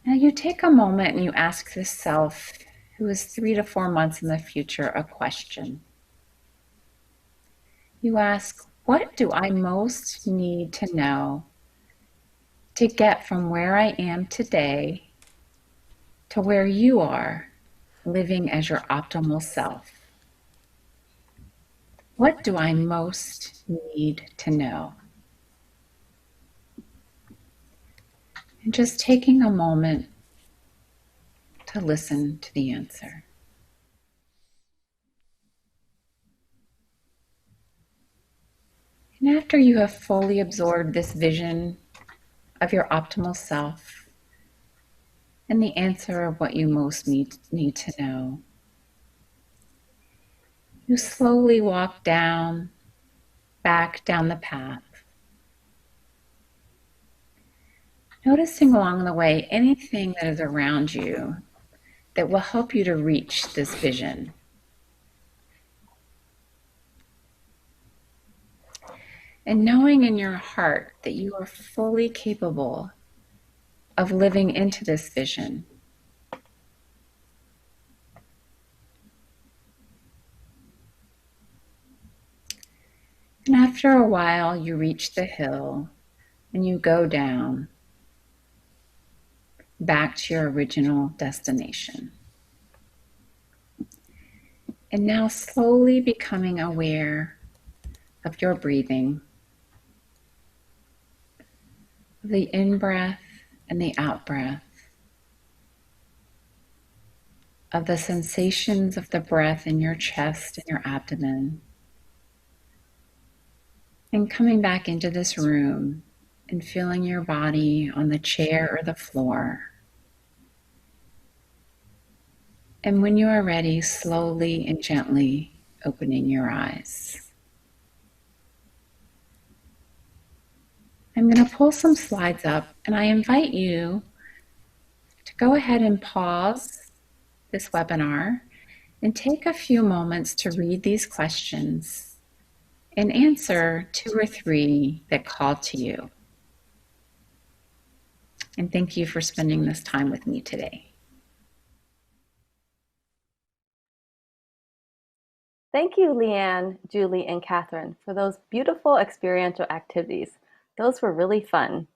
Now you take a moment and you ask this self, who is 3 to 4 months in the future, a question. You ask, what do I most need to know to get from where I am today to where you are, living as your optimal self? What do I most need to know? And just taking a moment to listen to the answer. And after you have fully absorbed this vision of your optimal self and the answer of what you most need to know, you slowly walk back down the path, noticing along the way anything that is around you that will help you to reach this vision. And knowing in your heart that you are fully capable of living into this vision. And after a while, you reach the hill and you go down back to your original destination. And now slowly becoming aware of your breathing, the in-breath and the out-breath, of the sensations of the breath in your chest and your abdomen, and coming back into this room and feeling your body on the chair or the floor. And when you are ready, slowly and gently opening your eyes. I'm going to pull some slides up, and I invite you to go ahead and pause this webinar and take a few moments to read these questions and answer 2 or 3 that call to you. And thank you for spending this time with me today. Thank you, Leanne, Julie, and Catherine, for those beautiful experiential activities. Those were really fun.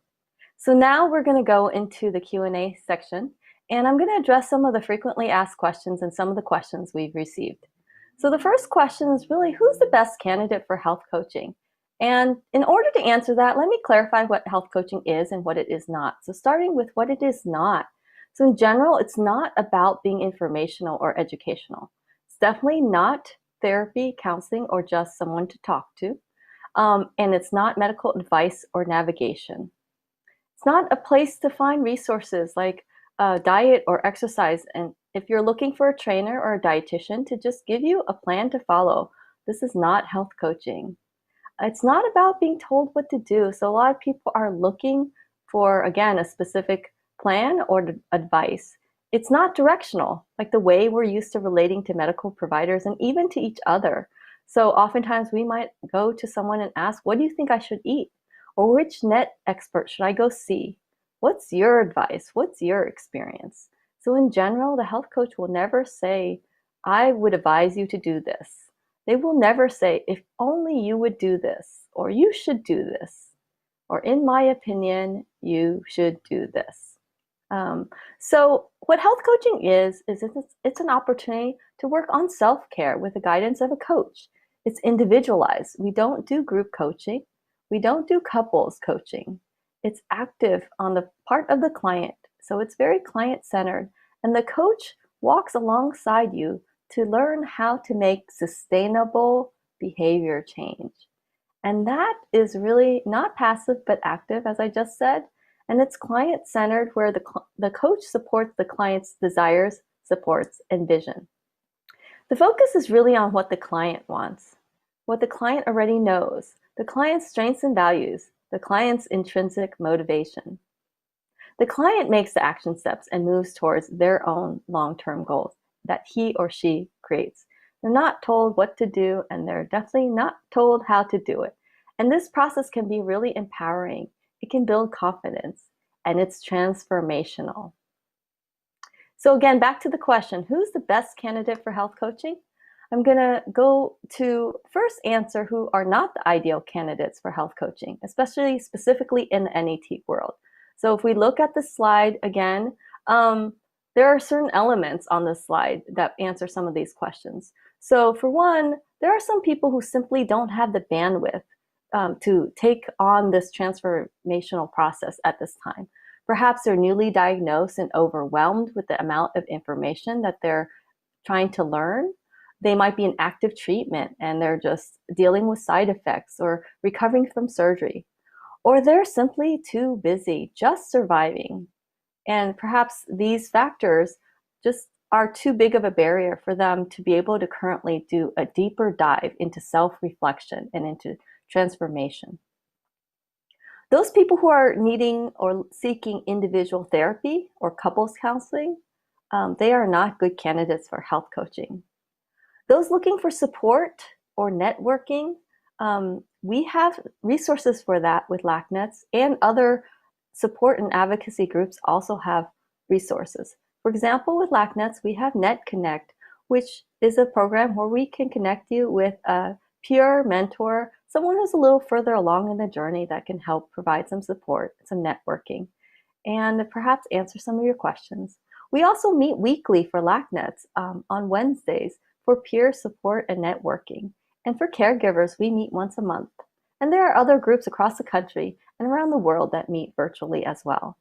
So now we're going to go into the Q&A section, and I'm going to address some of the frequently asked questions and some of the questions we've received. So the first question is really, who's the best candidate for health coaching? And in order to answer that, let me clarify what health coaching is and what it is not. So starting with what it is not. So in general, it's not about being informational or educational. It's definitely not therapy, counseling, or just someone to talk to. And it's not medical advice or navigation. It's not a place to find resources like diet or exercise. And if you're looking for a trainer or a dietitian to just give you a plan to follow, this is not health coaching. It's not about being told what to do. So a lot of people are looking for, again, a specific plan or advice. It's not directional, like the way we're used to relating to medical providers and even to each other. So oftentimes we might go to someone and ask, what do you think I should eat? Or which net expert should I go see? What's your advice? What's your experience? So in general, the health coach will never say, I would advise you to do this. They will never say, if only you would do this, or you should do this, or in my opinion, you should do this. So what health coaching is it's an opportunity to work on self-care with the guidance of a coach. It's individualized. We don't do group coaching. We don't do couples coaching. It's active on the part of the client. So it's very client-centered. And the coach walks alongside you to learn how to make sustainable behavior change. And that is really not passive, but active, as I just said. And it's client-centered, where the coach supports the client's desires, supports, and vision. The focus is really on what the client wants, what the client already knows, the client's strengths and values, the client's intrinsic motivation. The client makes the action steps and moves towards their own long-term goals that he or she creates. They're not told what to do, and they're definitely not told how to do it. And this process can be really empowering. It can build confidence, and it's transformational. So again, back to the question, who's the best candidate for health coaching? I'm going to go to first answer who are not the ideal candidates for health coaching, specifically in the NET world. So if we look at the slide again, there are certain elements on this slide that answer some of these questions. So for one, there are some people who simply don't have the bandwidth to take on this transformational process at this time. Perhaps they're newly diagnosed and overwhelmed with the amount of information that they're trying to learn. They might be in active treatment and they're just dealing with side effects or recovering from surgery. Or they're simply too busy, just surviving. And perhaps these factors just are too big of a barrier for them to be able to currently do a deeper dive into self-reflection and into transformation. Those people who are needing or seeking individual therapy or couples counseling, they are not good candidates for health coaching. Those looking for support or networking, we have resources for that with LACNETS, and other support and advocacy groups also have resources. For example, with LACNETS, we have NetConnect, which is a program where we can connect you with a peer mentor, someone who's a little further along in the journey that can help provide some support, some networking, and perhaps answer some of your questions. We also meet weekly for LACNETS on Wednesdays for peer support and networking. And for caregivers, we meet once a month. And there are other groups across the country and around the world that meet virtually as well.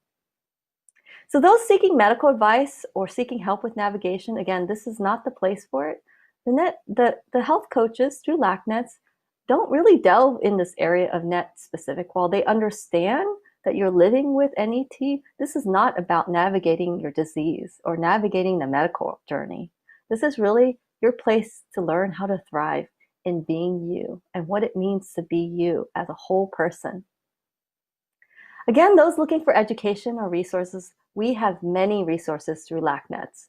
So those seeking medical advice or seeking help with navigation, again, this is not the place for it. The health coaches through LACNETS don't really delve in this area of NET specific. While they understand that you're living with NET, this is not about navigating your disease or navigating the medical journey. This is really your place to learn how to thrive in being you and what it means to be you as a whole person. Again, those looking for education or resources, we have many resources through LACNETS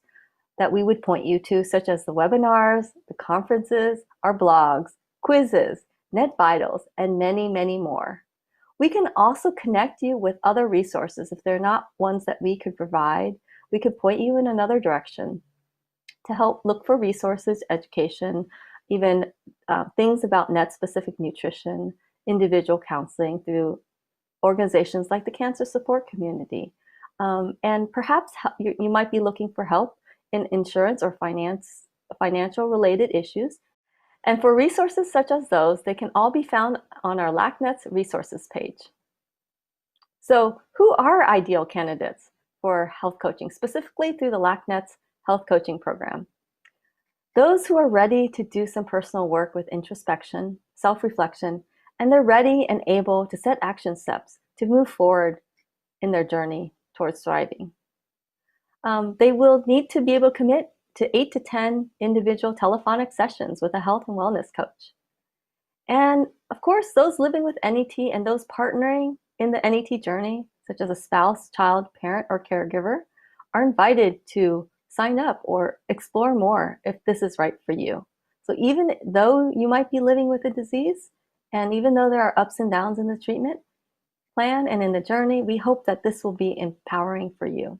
that we would point you to, such as the webinars, the conferences, our blogs, quizzes, Net Vitals, and many, many more. We can also connect you with other resources. If they're not ones that we could provide, we could point you in another direction to help look for resources, education, even things about NET-specific nutrition, individual counseling through organizations like the Cancer Support Community. And perhaps you might be looking for help in insurance or financial related issues. And for resources such as those, they can all be found on our LACNETS resources page. So who are ideal candidates for health coaching, specifically through the LACNETS health coaching program? Those who are ready to do some personal work with introspection, self-reflection, and they're ready and able to set action steps to move forward in their journey towards thriving. They will need to be able to commit to 8 to 10 individual telephonic sessions with a health and wellness coach. And of course, those living with NET and those partnering in the NET journey, such as a spouse, child, parent, or caregiver, are invited to sign up or explore more if this is right for you. So even though you might be living with a disease, and even though there are ups and downs in the treatment plan and in the journey, we hope that this will be empowering for you.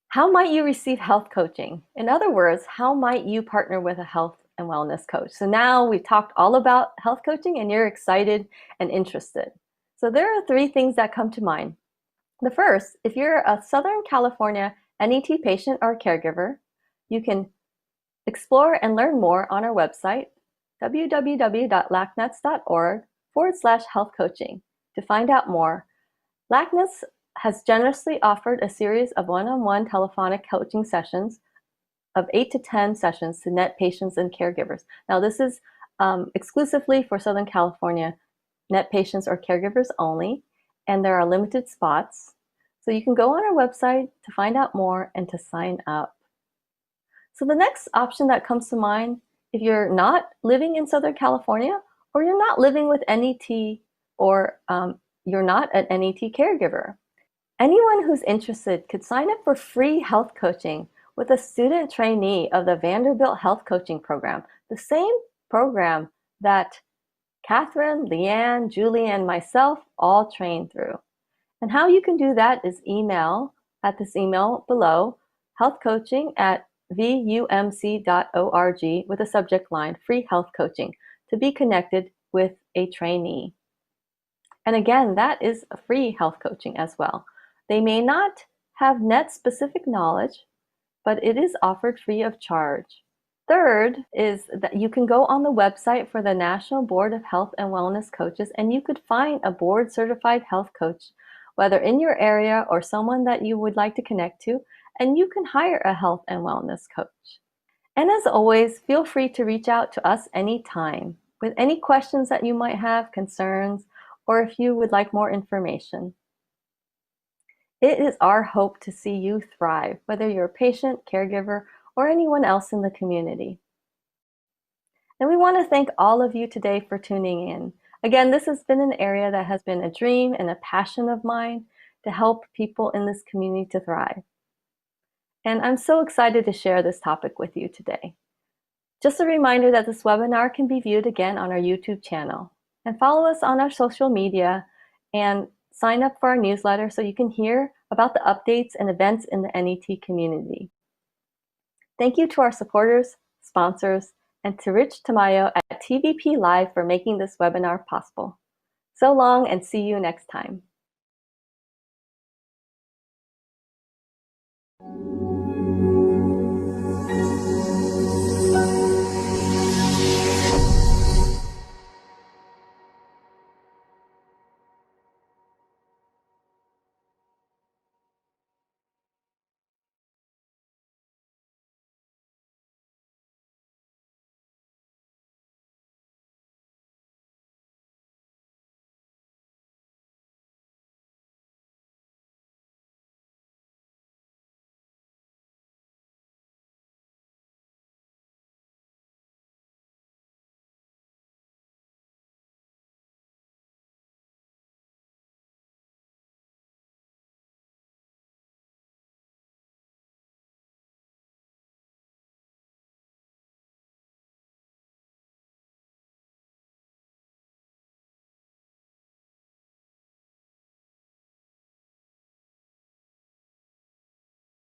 How might you receive health coaching? In other words, how might you partner with a health and wellness coach? So now we've talked all about health coaching and you're excited and interested. So there are 3 things that come to mind. The first, if you're a Southern California NET patient or caregiver, you can explore and learn more on our website, www.lacnets.org/health coaching, to find out more. LACNETS has generously offered a series of one-on-one telephonic coaching sessions of 8 to 10 sessions to NET patients and caregivers. Now, this is exclusively for Southern California NET patients or caregivers only, and there are limited spots. So you can go on our website to find out more and to sign up. So the next option that comes to mind, if you're not living in Southern California, or you're not living with NET, or you're not an NET caregiver, anyone who's interested could sign up for free health coaching with a student trainee of the Vanderbilt Health Coaching Program, the same program that Catherine, Leanne, Julie, and myself all trained through. And how you can do that is email at this email below, healthcoaching@vumc.org, with a subject line, free health coaching, to be connected with a trainee. And again, that is a free health coaching as well. They may not have NET-specific knowledge, but it is offered free of charge. Third is that you can go on the website for the National Board of Health and Wellness Coaches, and you could find a board-certified health coach, whether in your area or someone that you would like to connect to, and you can hire a health and wellness coach. And as always, feel free to reach out to us anytime with any questions that you might have, concerns, or if you would like more information. It is our hope to see you thrive, whether you're a patient, caregiver, or anyone else in the community. And we want to thank all of you today for tuning in. Again, this has been an area that has been a dream and a passion of mine to help people in this community to thrive. And I'm so excited to share this topic with you today. Just a reminder that this webinar can be viewed again on our YouTube channel. And follow us on our social media and sign up for our newsletter so you can hear about the updates and events in the NET community. Thank you to our supporters, sponsors, and to Rich Tamayo at TVP Live for making this webinar possible. So long and see you next time.